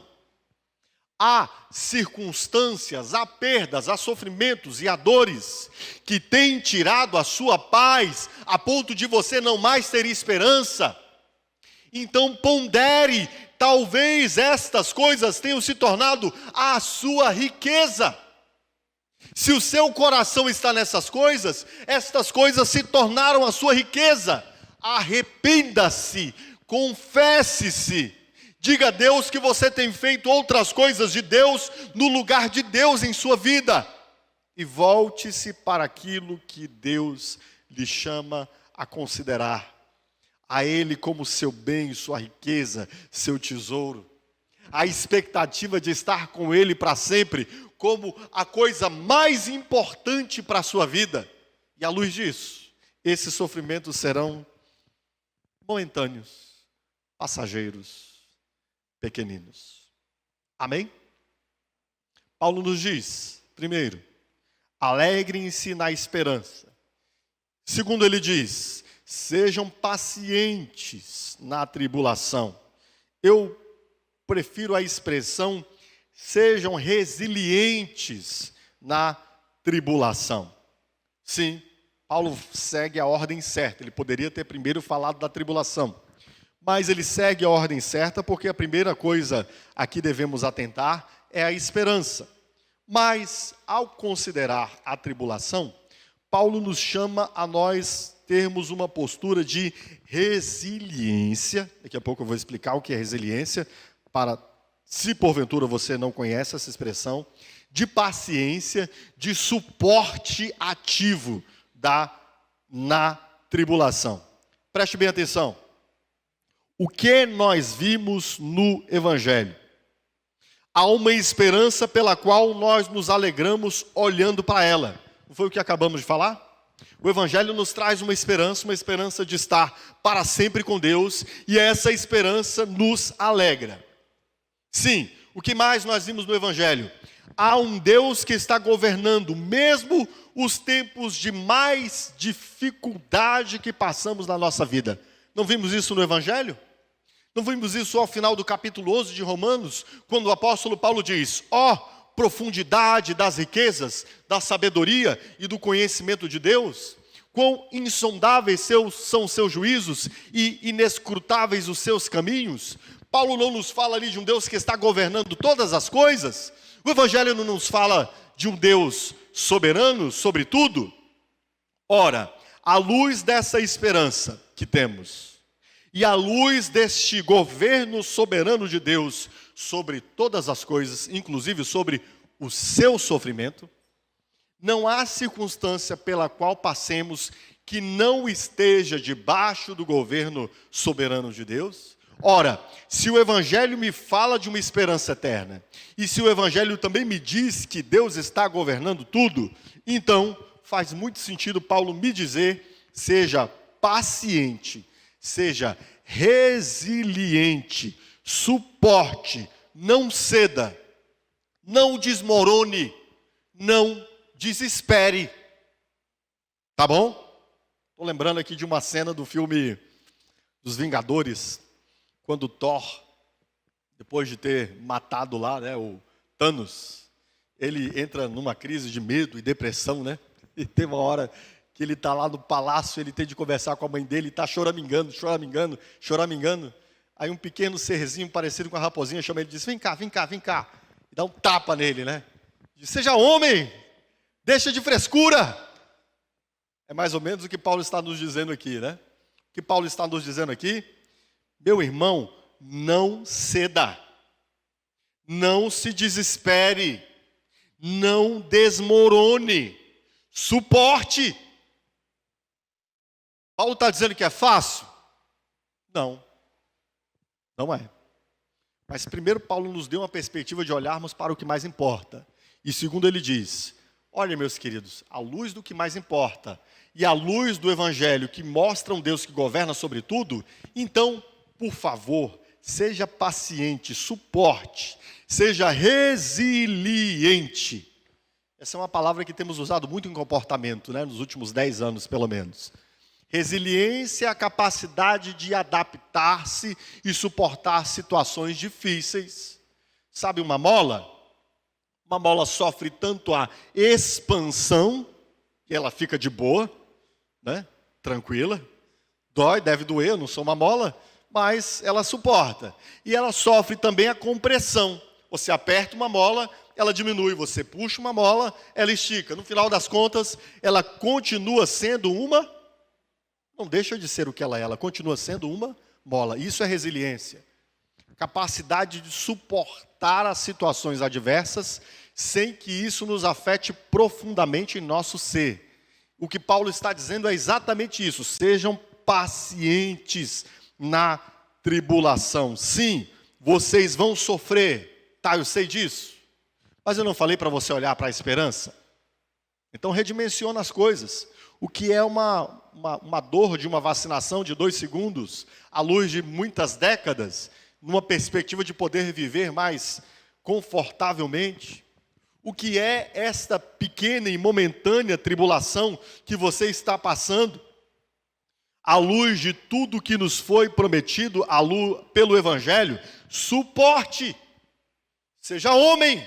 Speaker 1: Há circunstâncias, há perdas, há sofrimentos e há dores que têm tirado a sua paz a ponto de você não mais ter esperança. Então pondere, talvez estas coisas tenham se tornado a sua riqueza. Se o seu coração está nessas coisas, estas coisas se tornaram a sua riqueza. Arrependa-se, confesse-se, diga a Deus que você tem feito outras coisas de Deus no lugar de Deus em sua vida. E volte-se para aquilo que Deus lhe chama a considerar. A Ele como seu bem, sua riqueza, seu tesouro. A expectativa de estar com Ele para sempre como a coisa mais importante para a sua vida. E à luz disso, esses sofrimentos serão momentâneos, passageiros, pequeninos. Amém? Paulo nos diz, primeiro, alegrem-se na esperança. Segundo, ele diz: sejam pacientes na tribulação. Eu prefiro a expressão sejam resilientes na tribulação. Sim, Paulo segue a ordem certa. Ele poderia ter primeiro falado da tribulação, mas ele segue a ordem certa porque a primeira coisa a que devemos atentar é a esperança. Mas, ao considerar a tribulação, Paulo nos chama a nós termos uma postura de resiliência. Daqui a pouco eu vou explicar o que é resiliência, para, se porventura você não conhece essa expressão, de paciência, de suporte ativo na tribulação. Preste bem atenção. O que nós vimos no Evangelho? Há uma esperança pela qual nós nos alegramos olhando para ela. Não foi o que acabamos de falar? O Evangelho nos traz uma esperança de estar para sempre com Deus, e essa esperança nos alegra. Sim, o que mais nós vimos no Evangelho? Há um Deus que está governando, mesmo os tempos de mais dificuldade que passamos na nossa vida. Não vimos isso no Evangelho? Não vimos isso ao final do capítulo 11 de Romanos, quando o apóstolo Paulo diz: profundidade das riquezas, da sabedoria e do conhecimento de Deus, quão insondáveis são os seus juízos e inescrutáveis os seus caminhos. Paulo não nos fala ali de um Deus que está governando todas as coisas. O Evangelho não nos fala de um Deus soberano sobre tudo. Ora, à luz dessa esperança que temos, e à luz deste governo soberano de Deus sobre todas as coisas, inclusive sobre o seu sofrimento, não há circunstância pela qual passemos que não esteja debaixo do governo soberano de Deus. Ora, se o Evangelho me fala de uma esperança eterna, e se o Evangelho também me diz que Deus está governando tudo, então faz muito sentido Paulo me dizer: seja paciente, seja resiliente, suporte, não ceda, não desmorone, não desespere. Tá bom? Estou lembrando aqui de uma cena do filme dos Vingadores, quando Thor, depois de ter matado lá, o Thanos, ele entra numa crise de medo e depressão, E tem uma hora que ele está lá no palácio, ele tem de conversar com a mãe dele, está choramingando. Aí um pequeno serzinho parecido com a raposinha chama ele e diz: vem cá. E dá um tapa nele, Diz: seja homem, deixa de frescura. É mais ou menos o que Paulo está nos dizendo aqui, O que Paulo está nos dizendo aqui: meu irmão, não ceda, não se desespere, não desmorone, suporte. Paulo está dizendo que é fácil? Não é. Mas primeiro Paulo nos deu uma perspectiva de olharmos para o que mais importa. E segundo ele diz: olha, meus queridos, à luz do que mais importa, e à luz do Evangelho que mostra um Deus que governa sobre tudo, então, por favor, seja paciente, suporte, seja resiliente. Essa é uma palavra que temos usado muito em comportamento, nos últimos 10 anos, pelo menos. Resiliência é a capacidade de adaptar-se e suportar situações difíceis. Sabe uma mola? Uma mola sofre tanto a expansão, que ela fica de boa, tranquila. Dói, deve doer, eu não sou uma mola, mas ela suporta. E ela sofre também a compressão. Você aperta uma mola, ela diminui. Você puxa uma mola, ela estica. No final das contas, ela continua sendo não deixa de ser o que ela continua sendo uma mola. Isso é resiliência. Capacidade de suportar as situações adversas sem que isso nos afete profundamente em nosso ser. O que Paulo está dizendo é exatamente isso: sejam pacientes na tribulação. Sim, vocês vão sofrer, eu sei disso. Mas eu não falei para você olhar para a esperança? Então redimensiona as coisas. O que é uma dor de uma vacinação de 2 segundos, à luz de muitas décadas, numa perspectiva de poder viver mais confortavelmente? o que é esta pequena e momentânea tribulação que você está passando, à luz de tudo que nos foi prometido pelo Evangelho, suporte. Seja homem,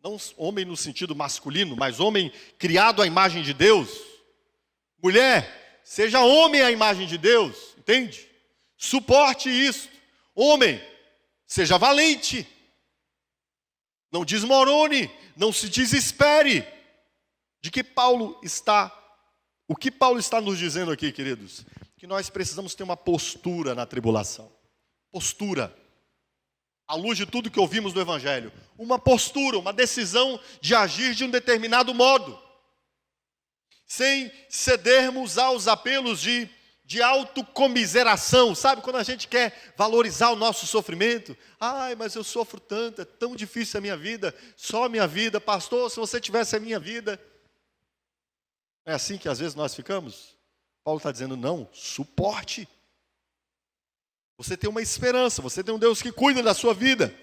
Speaker 1: não homem no sentido masculino, mas homem criado à imagem de Deus. Mulher, seja homem à imagem de Deus, entende? Suporte isso. Homem, seja valente. Não desmorone, não se desespere. O que Paulo está nos dizendo aqui, queridos? Que nós precisamos ter uma postura na tribulação. Postura. À luz de tudo que ouvimos do Evangelho. Uma postura, uma decisão de agir de um determinado modo. Sem cedermos aos apelos de autocomiseração. Sabe, quando a gente quer valorizar o nosso sofrimento. Ai, mas eu sofro tanto, é tão difícil a minha vida. Só a minha vida. Pastor, se você tivesse a minha vida. Não é assim que às vezes nós ficamos? Paulo está dizendo, não, suporte. Você tem uma esperança, você tem um Deus que cuida da sua vida.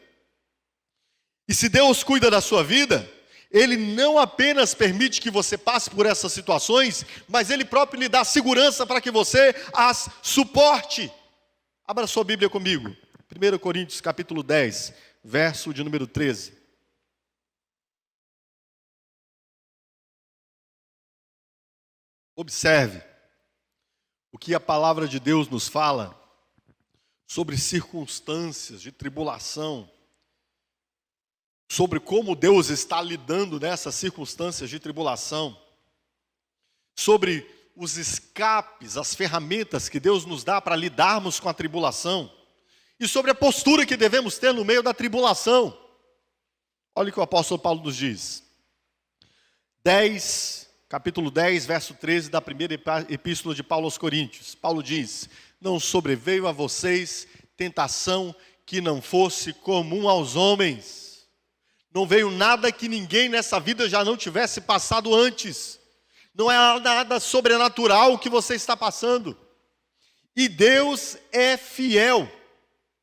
Speaker 1: E se Deus cuida da sua vida, Ele não apenas permite que você passe por essas situações, mas Ele próprio lhe dá segurança para que você as suporte. Abra sua Bíblia comigo. 1 Coríntios capítulo 10, verso de número 13. Observe o que a palavra de Deus nos fala sobre circunstâncias de tribulação, sobre como Deus está lidando nessas circunstâncias de tribulação, sobre os escapes, as ferramentas que Deus nos dá para lidarmos com a tribulação, e sobre a postura que devemos ter no meio da tribulação. Olha o que o apóstolo Paulo nos diz. Capítulo 10, verso 13 da primeira epístola de Paulo aos Coríntios. Paulo diz, não sobreveio a vocês tentação que não fosse comum aos homens. Não veio nada que ninguém nessa vida já não tivesse passado antes. Não é nada sobrenatural que você está passando. E Deus é fiel.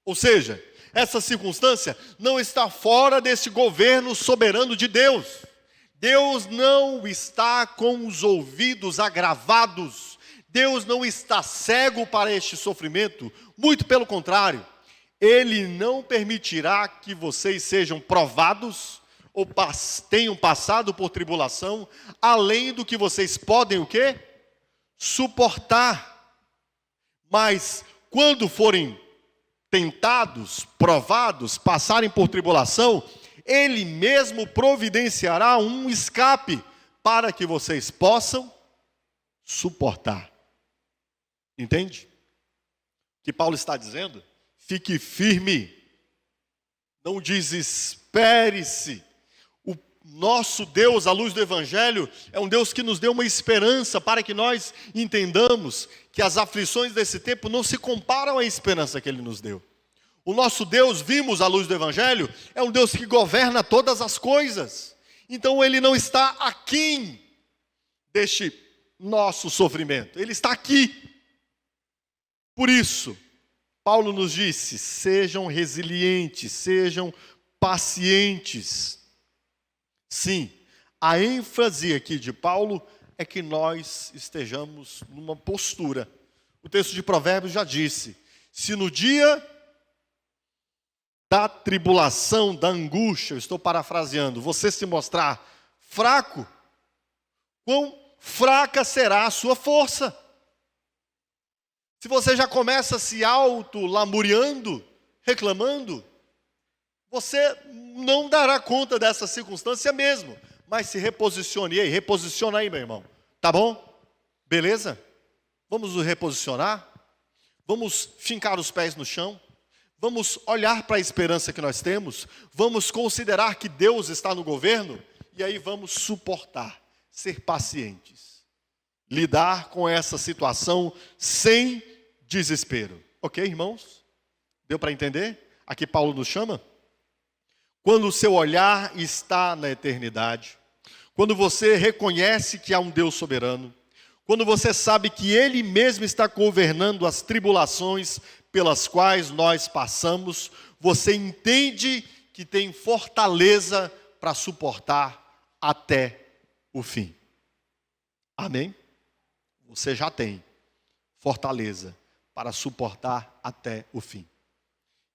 Speaker 1: Ou seja, essa circunstância não está fora desse governo soberano de Deus. Deus não está com os ouvidos agravados. Deus não está cego para este sofrimento. Muito pelo contrário. Ele não permitirá que vocês sejam provados ou tenham passado por tribulação, além do que vocês podem o quê? Suportar. Mas quando forem tentados, provados, passarem por tribulação, Ele mesmo providenciará um escape para que vocês possam suportar. Entende? O que Paulo está dizendo? Fique firme. Não desespere-se. O nosso Deus, à luz do Evangelho, é um Deus que nos deu uma esperança para que nós entendamos que as aflições desse tempo não se comparam à esperança que Ele nos deu. O nosso Deus, vimos à luz do Evangelho, é um Deus que governa todas as coisas. Então Ele não está aquém deste nosso sofrimento. Ele está aqui. Por isso, Paulo nos disse, sejam resilientes, sejam pacientes. Sim, a ênfase aqui de Paulo é que nós estejamos numa postura. O texto de Provérbios já disse, se no dia da tribulação, da angústia, eu estou parafraseando, você se mostrar fraco, quão fraca será a sua força? Se você já começa se auto-lamuriando, reclamando, você não dará conta dessa circunstância mesmo, mas se reposicione. E aí, reposiciona aí, meu irmão, tá bom? Beleza? Vamos nos reposicionar? Vamos fincar os pés no chão? Vamos olhar para a esperança que nós temos, vamos considerar que Deus está no governo, e aí vamos suportar, ser pacientes, lidar com essa situação sem desespero. Ok, irmãos? Deu para entender? Aqui Paulo nos chama. Quando o seu olhar está na eternidade, quando você reconhece que há um Deus soberano, quando você sabe que Ele mesmo está governando as tribulações pelas quais nós passamos, você entende que tem fortaleza para suportar até o fim. Amém? Você já tem fortaleza para suportar até o fim.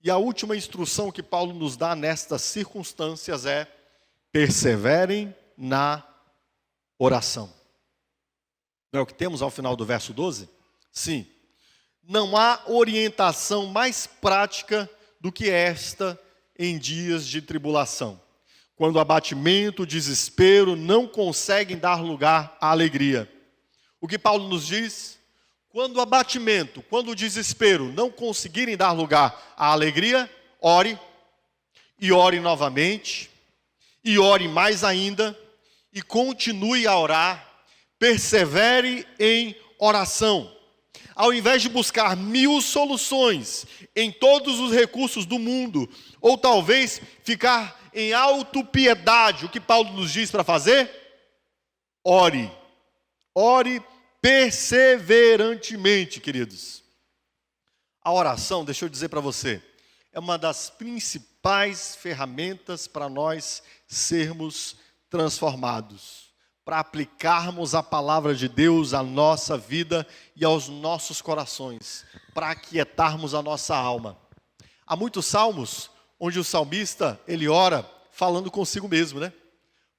Speaker 1: E a última instrução que Paulo nos dá nestas circunstâncias é: perseverem na oração. Não é o que temos ao final do verso 12? Sim. Não há orientação mais prática do que esta em dias de tribulação, quando o abatimento, o desespero não conseguem dar lugar à alegria. O que Paulo nos diz? Quando o abatimento, quando o desespero não conseguirem dar lugar à alegria, ore, e ore novamente, e ore mais ainda, e continue a orar, persevere em oração. Ao invés de buscar 1000 soluções em todos os recursos do mundo, ou talvez ficar em autopiedade, o que Paulo nos diz para fazer? Ore. Ore perseverantemente, queridos. A oração, deixa eu dizer para você, é uma das principais ferramentas para nós sermos transformados, para aplicarmos a palavra de Deus à nossa vida e aos nossos corações, para aquietarmos a nossa alma. Há muitos salmos onde o salmista, ele ora falando consigo mesmo, né?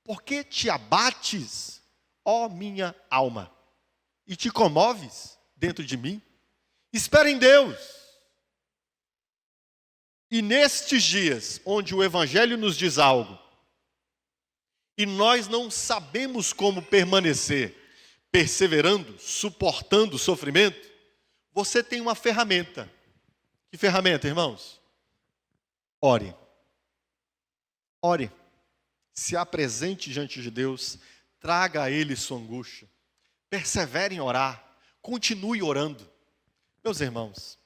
Speaker 1: Por que te abates, ó minha alma, e te comoves dentro de mim? Espera em Deus. E nestes dias, onde o Evangelho nos diz algo, e nós não sabemos como permanecer, perseverando, suportando o sofrimento, você tem uma ferramenta. Que ferramenta, irmãos? Ore. Ore. Se apresente diante de Deus, traga a Ele sua angústia. Persevere em orar, continue orando. Meus irmãos,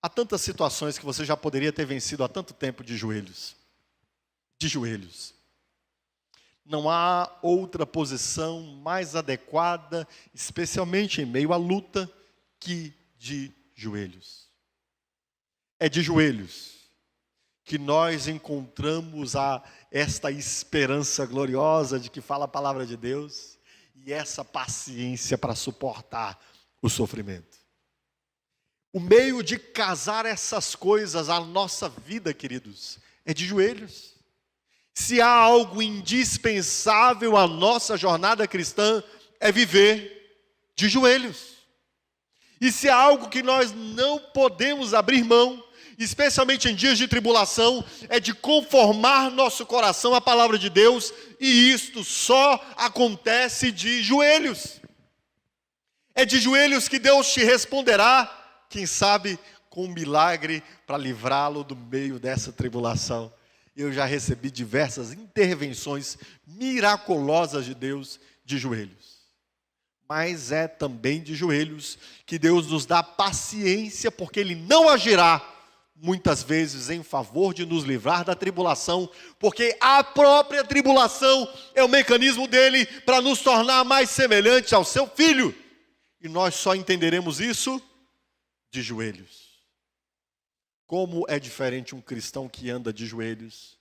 Speaker 1: há tantas situações que você já poderia ter vencido há tanto tempo de joelhos. De joelhos. Não há outra posição mais adequada, especialmente em meio à luta, que de joelhos. É de joelhos que nós encontramos esta esperança gloriosa de que fala a palavra de Deus e essa paciência para suportar o sofrimento. O meio de casar essas coisas à nossa vida, queridos, é de joelhos. Se há algo indispensável à nossa jornada cristã, é viver de joelhos. E se há algo que nós não podemos abrir mão, especialmente em dias de tribulação, é de conformar nosso coração à palavra de Deus, e isto só acontece de joelhos. É de joelhos que Deus te responderá, quem sabe com um milagre para livrá-lo do meio dessa tribulação. Eu já recebi diversas intervenções miraculosas de Deus de joelhos. Mas é também de joelhos que Deus nos dá paciência, porque Ele não agirá muitas vezes em favor de nos livrar da tribulação, porque a própria tribulação é o mecanismo dele para nos tornar mais semelhantes ao seu Filho. E nós só entenderemos isso de joelhos. Como é diferente um cristão que anda de joelhos,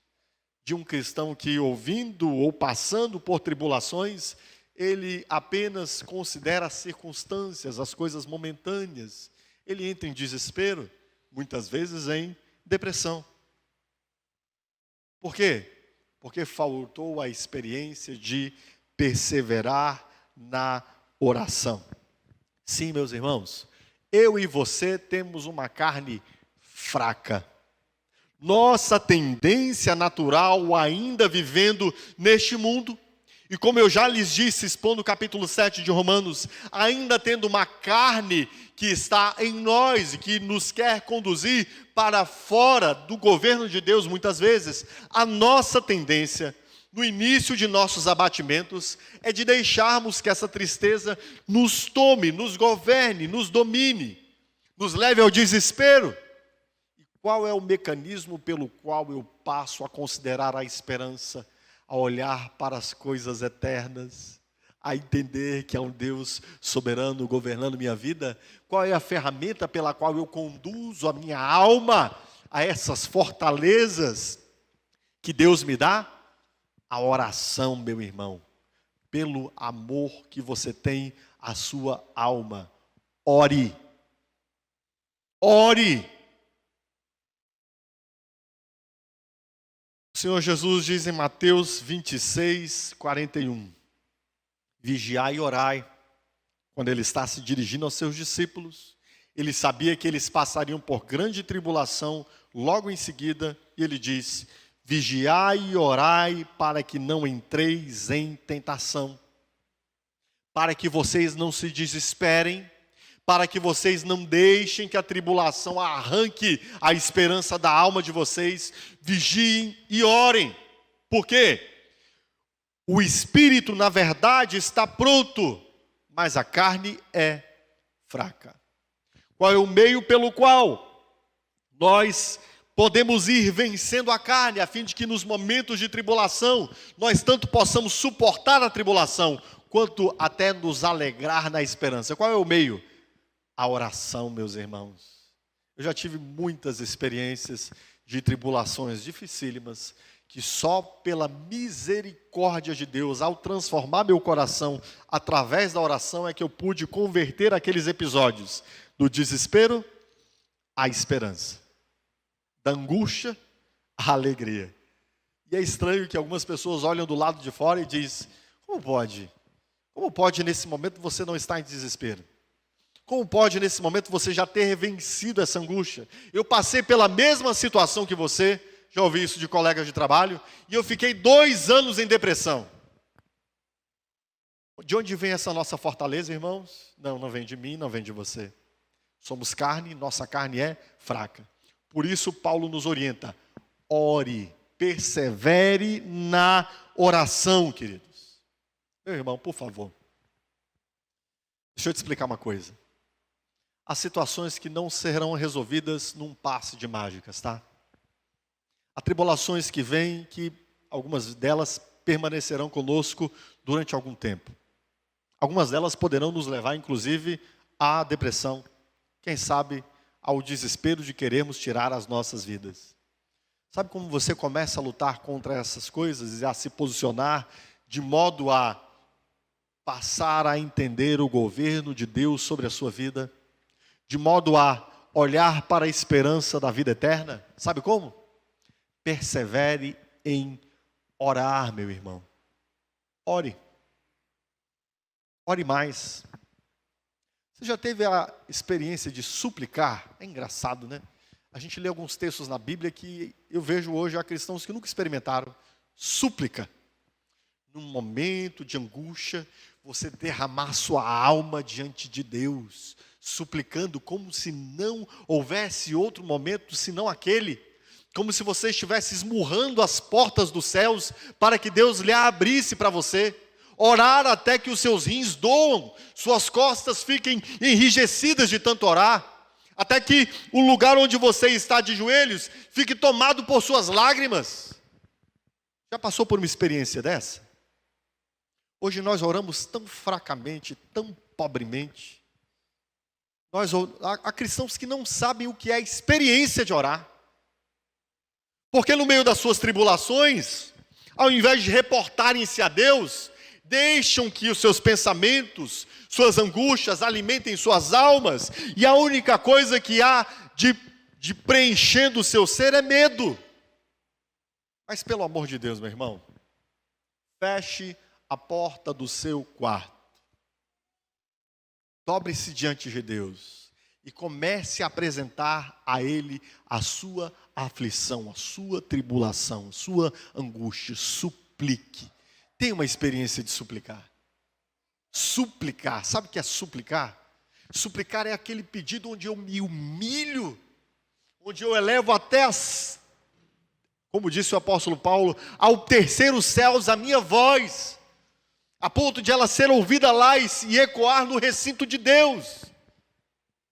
Speaker 1: de um cristão que, ouvindo ou passando por tribulações, ele apenas considera as circunstâncias, as coisas momentâneas. Ele entra em desespero, muitas vezes em depressão. Por quê? Porque faltou a experiência de perseverar na oração. Sim, meus irmãos, eu e você temos uma carne fraca. Nossa tendência natural, ainda vivendo neste mundo, e como eu já lhes disse, expondo o capítulo 7 de Romanos, ainda tendo uma carne que está em nós e que nos quer conduzir para fora do governo de Deus muitas vezes, a nossa tendência, no início de nossos abatimentos, é de deixarmos que essa tristeza nos tome, nos governe, nos domine, nos leve ao desespero. Qual é o mecanismo pelo qual eu passo a considerar a esperança, a olhar para as coisas eternas, a entender que há um Deus soberano governando minha vida? Qual é a ferramenta pela qual eu conduzo a minha alma a essas fortalezas que Deus me dá? a oração, meu irmão, pelo amor que você tem à sua alma. Ore. Ore. O Senhor Jesus diz em Mateus 26, 41. Vigiai e orai. Quando ele está se dirigindo aos seus discípulos, ele sabia que eles passariam por grande tribulação logo em seguida, e ele diz: vigiai e orai para que não entreis em tentação, para que vocês não se desesperem, para que vocês não deixem que a tribulação arranque a esperança da alma de vocês. Vigiem e orem. Por quê? O espírito, na verdade, está pronto, mas a carne é fraca. Qual é o meio pelo qual nós podemos ir vencendo a carne, a fim de que nos momentos de tribulação, nós tanto possamos suportar a tribulação, quanto até nos alegrar na esperança? Qual é o meio? A oração, meus irmãos. Eu já tive muitas experiências de tribulações dificílimas, que só pela misericórdia de Deus, ao transformar meu coração através da oração, é que eu pude converter aqueles episódios do desespero à esperança, da angústia à alegria. E é estranho que algumas pessoas olham do lado de fora e dizem: como pode? Como pode nesse momento você não estar em desespero? Como pode nesse momento você já ter vencido essa angústia? Eu passei pela mesma situação que você, já ouvi isso de colegas de trabalho, e eu fiquei 2 anos em depressão. De onde vem essa nossa fortaleza, irmãos? Não vem de mim, não vem de você. Somos carne, nossa carne é fraca. Por isso Paulo nos orienta: ore, persevere na oração, queridos. Meu irmão, por favor, deixa eu te explicar uma coisa. Há situações que não serão resolvidas num passe de mágicas, tá? Há tribulações que vêm, que algumas delas permanecerão conosco durante algum tempo. Algumas delas poderão nos levar, inclusive, à depressão. Quem sabe, ao desespero de querermos tirar as nossas vidas. Sabe como você começa a lutar contra essas coisas e a se posicionar de modo a passar a entender o governo de Deus sobre a sua vida? De modo a olhar para a esperança da vida eterna? Sabe como? Persevere em orar, meu irmão. Ore. Ore mais. Você já teve a experiência de suplicar? É engraçado, né? A gente lê alguns textos na Bíblia que eu vejo hoje há cristãos que nunca experimentaram. Súplica. Num momento de angústia, você derramar sua alma diante de Deus, suplicando como se não houvesse outro momento senão aquele, como se você estivesse esmurrando as portas dos céus para que Deus lhe abrisse para você. Orar até que os seus rins doam, suas costas fiquem enrijecidas de tanto orar, até que o lugar onde você está de joelhos fique tomado por suas lágrimas. Já passou por uma experiência dessa? Hoje nós oramos tão fracamente, tão pobremente. Há cristãos que não sabem o que é a experiência de orar. Porque no meio das suas tribulações, ao invés de reportarem-se a Deus, deixam que os seus pensamentos, suas angústias alimentem suas almas, e a única coisa que há de preenchendo o seu ser é medo. Mas pelo amor de Deus, meu irmão, feche a porta do seu quarto. Dobre-se diante de Deus e comece a apresentar a Ele a sua aflição, a sua tribulação, a sua angústia. Suplique. Tenha uma experiência de suplicar. Suplicar, sabe o que é suplicar? Suplicar é aquele pedido onde eu me humilho, onde eu elevo até como disse o apóstolo Paulo, ao terceiro céus a minha voz, a ponto de ela ser ouvida lá e ecoar no recinto de Deus.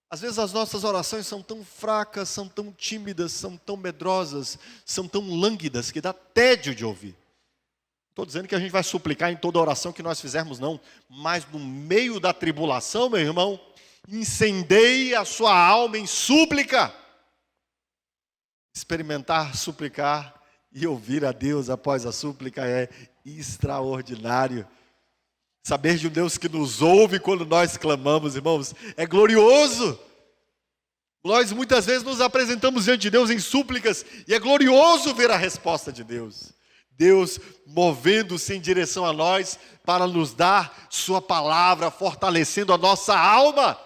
Speaker 1: Às vezes as nossas orações são tão fracas, são tão tímidas, são tão medrosas, são tão lânguidas que dá tédio de ouvir. Estou dizendo que a gente vai suplicar em toda oração que nós fizermos, não. Mas no meio da tribulação, meu irmão, incendeie a sua alma em súplica. Experimentar suplicar e ouvir a Deus após a súplica é extraordinário. Saber de um Deus que nos ouve quando nós clamamos, irmãos, é glorioso. Nós muitas vezes nos apresentamos diante de Deus em súplicas e é glorioso ver a resposta de Deus. Deus movendo-se em direção a nós para nos dar sua palavra, fortalecendo a nossa alma.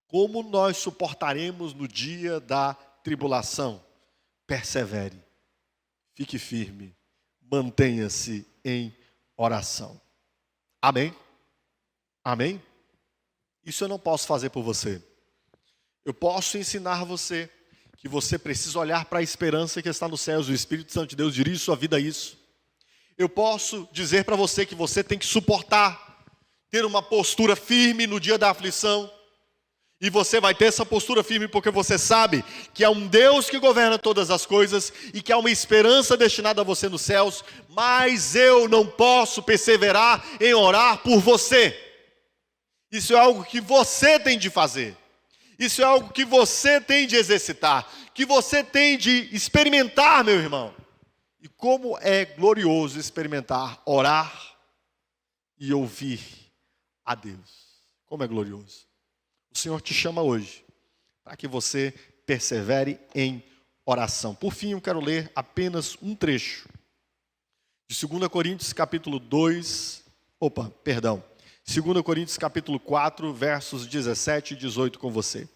Speaker 1: Como nós suportaremos no dia da tribulação? Persevere, fique firme, mantenha-se em oração. Amém? Amém? Isso eu não posso fazer por você. Eu posso ensinar você que você precisa olhar para a esperança que está nos céus. O Espírito Santo de Deus dirige sua vida a isso. Eu posso dizer para você que você tem que suportar, ter uma postura firme no dia da aflição. E você vai ter essa postura firme porque você sabe que há um Deus que governa todas as coisas e que há uma esperança destinada a você nos céus. Mas eu não posso perseverar em orar por você. Isso é algo que você tem de fazer. Isso é algo que você tem de exercitar, que você tem de experimentar, meu irmão. E como é glorioso experimentar, orar e ouvir a Deus. Como é glorioso. O Senhor te chama hoje para que você persevere em oração. Por fim, eu quero ler apenas um trecho de 2 Coríntios capítulo 2, 2 Coríntios capítulo 4, versos 17 e 18 com você.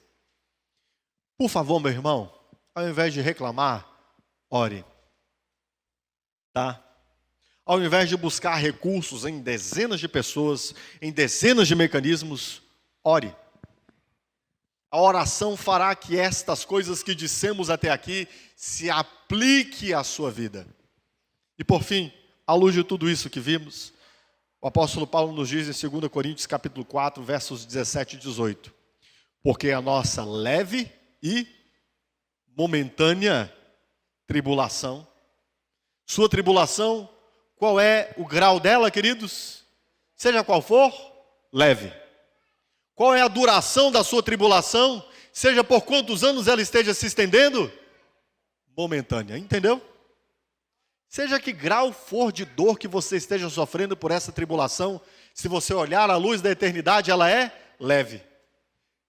Speaker 1: Por favor, meu irmão, ao invés de reclamar, ore. Tá? Ao invés de buscar recursos em dezenas de pessoas, em dezenas de mecanismos, ore. A oração fará que estas coisas que dissemos até aqui se aplique à sua vida. E por fim, à luz de tudo isso que vimos, o apóstolo Paulo nos diz em 2 Coríntios capítulo 4, versos 17 e 18. Porque a nossa leve e momentânea tribulação. Sua tribulação, qual é o grau dela, queridos? Seja qual for, leve. Qual é a duração da sua tribulação? Seja por quantos anos ela esteja se estendendo? Momentânea, entendeu? Seja que grau for de dor que você esteja sofrendo por essa tribulação, se você olhar à luz da eternidade, ela é leve.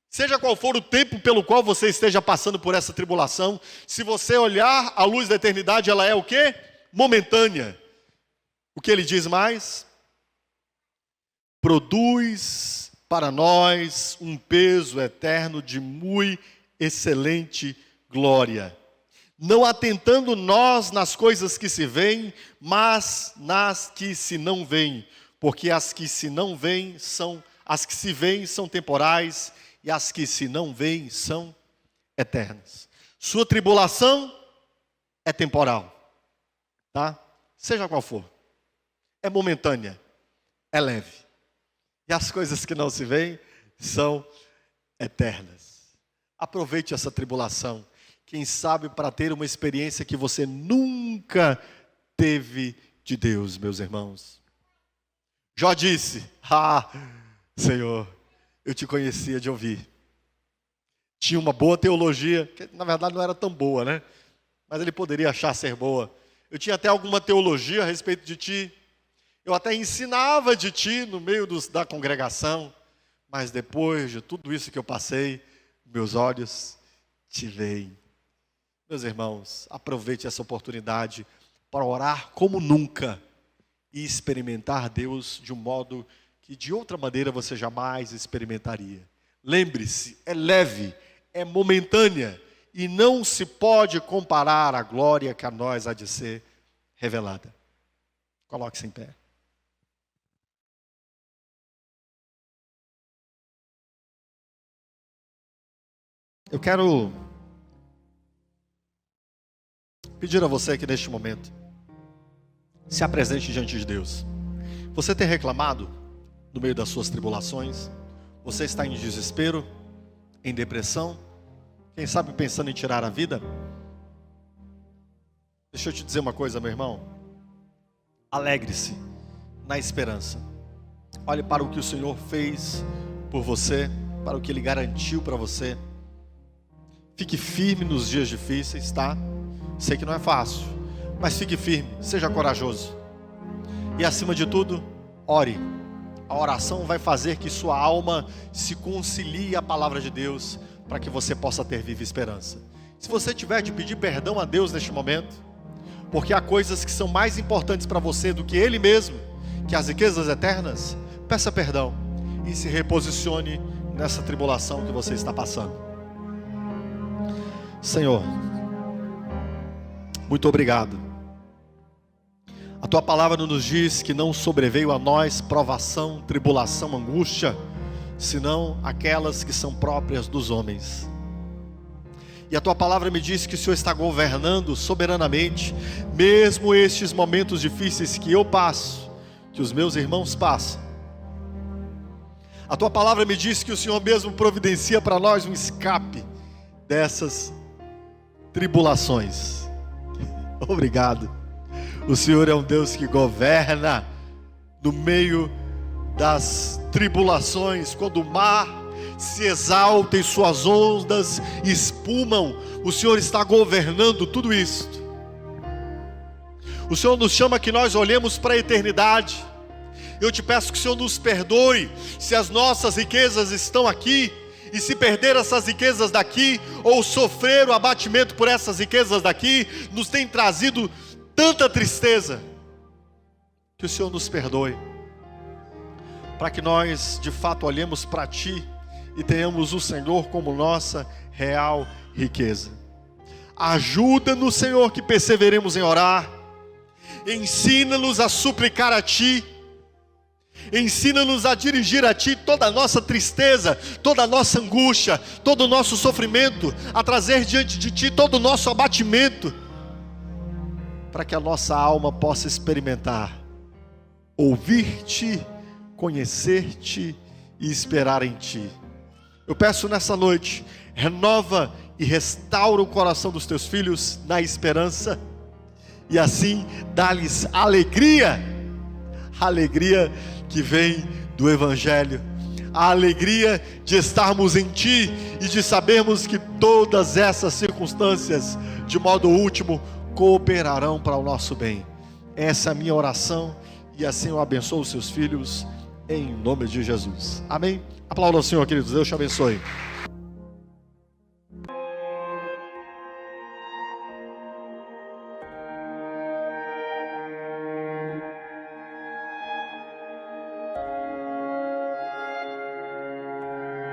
Speaker 1: Seja qual for o tempo pelo qual você esteja passando por essa tribulação, se você olhar à luz da eternidade, ela é o quê? Momentânea. O que ele diz mais? Produz para nós um peso eterno de muito excelente glória. Não atentando nós nas coisas que se veem, mas nas que se não veem, porque as que se não veem são, as que se veem são temporais, e as que se não veem são eternas. Sua tribulação é temporal, tá? Seja qual for, é momentânea, é leve. E as coisas que não se veem são eternas. Aproveite essa tribulação. Quem sabe para ter uma experiência que você nunca teve de Deus, meus irmãos. Jó disse, Senhor, eu te conhecia de ouvir. Tinha uma boa teologia, que na verdade não era tão boa, né? Mas ele poderia achar ser boa. Eu tinha até alguma teologia a respeito de ti. Eu até ensinava de ti no meio da congregação. Mas depois de tudo isso que eu passei, meus olhos te veem. Meus irmãos, aproveite essa oportunidade para orar como nunca e experimentar Deus de um modo que de outra maneira você jamais experimentaria. Lembre-se, é leve, é momentânea e não se pode comparar à glória que a nós há de ser revelada. Coloque-se em pé. Eu quero pedir a você que neste momento se apresente diante de Deus. Você tem reclamado no meio das suas tribulações? Você está em desespero, em depressão? Quem sabe pensando em tirar a vida? Deixa eu te dizer uma coisa, meu irmão. Alegre-se na esperança. Olhe para o que o Senhor fez por você, para o que Ele garantiu para você. Fique firme nos dias difíceis, tá? Sei que não é fácil. Mas fique firme, seja corajoso. E acima de tudo, ore. A oração vai fazer que sua alma se concilie à palavra de Deus, para que você possa ter viva esperança. Se você tiver de pedir perdão a Deus neste momento, porque há coisas que são mais importantes para você do que Ele mesmo, que as riquezas eternas, peça perdão e se reposicione nessa tribulação que você está passando. Senhor, muito obrigado. A Tua palavra nos diz que não sobreveio a nós provação, tribulação, angústia, senão aquelas que são próprias dos homens. E a Tua palavra me diz que o Senhor está governando soberanamente, mesmo estes momentos difíceis que eu passo, que os meus irmãos passam. A Tua palavra me diz que o Senhor mesmo providencia para nós um escape dessas tribulações. Obrigado. O Senhor é um Deus que governa no meio das tribulações, quando o mar se exalta e suas ondas espumam, o Senhor está governando tudo isto. O Senhor nos chama que nós olhemos para a eternidade. Eu te peço que o Senhor nos perdoe se as nossas riquezas estão aqui, e se perder essas riquezas daqui, ou sofrer o abatimento por essas riquezas daqui, nos tem trazido tanta tristeza. Que o Senhor nos perdoe, para que nós de fato olhemos para Ti e tenhamos o Senhor como nossa real riqueza. Ajuda-nos, Senhor, que perseveremos em orar. Ensina-nos a suplicar a Ti. Ensina-nos a dirigir a Ti toda a nossa tristeza, toda a nossa angústia, todo o nosso sofrimento, a trazer diante de Ti todo o nosso abatimento, para que a nossa alma possa experimentar, ouvir-Te, conhecer-Te e esperar em Ti. Eu peço nessa noite, renova e restaura o coração dos Teus filhos na esperança, e assim dá-lhes alegria, a alegria que vem do Evangelho, a alegria de estarmos em Ti e de sabermos que todas essas circunstâncias, de modo último, cooperarão para o nosso bem. Essa é a minha oração, e assim eu abençoo os Seus filhos, em nome de Jesus. Amém? Aplauda ao Senhor, queridos. Deus te abençoe.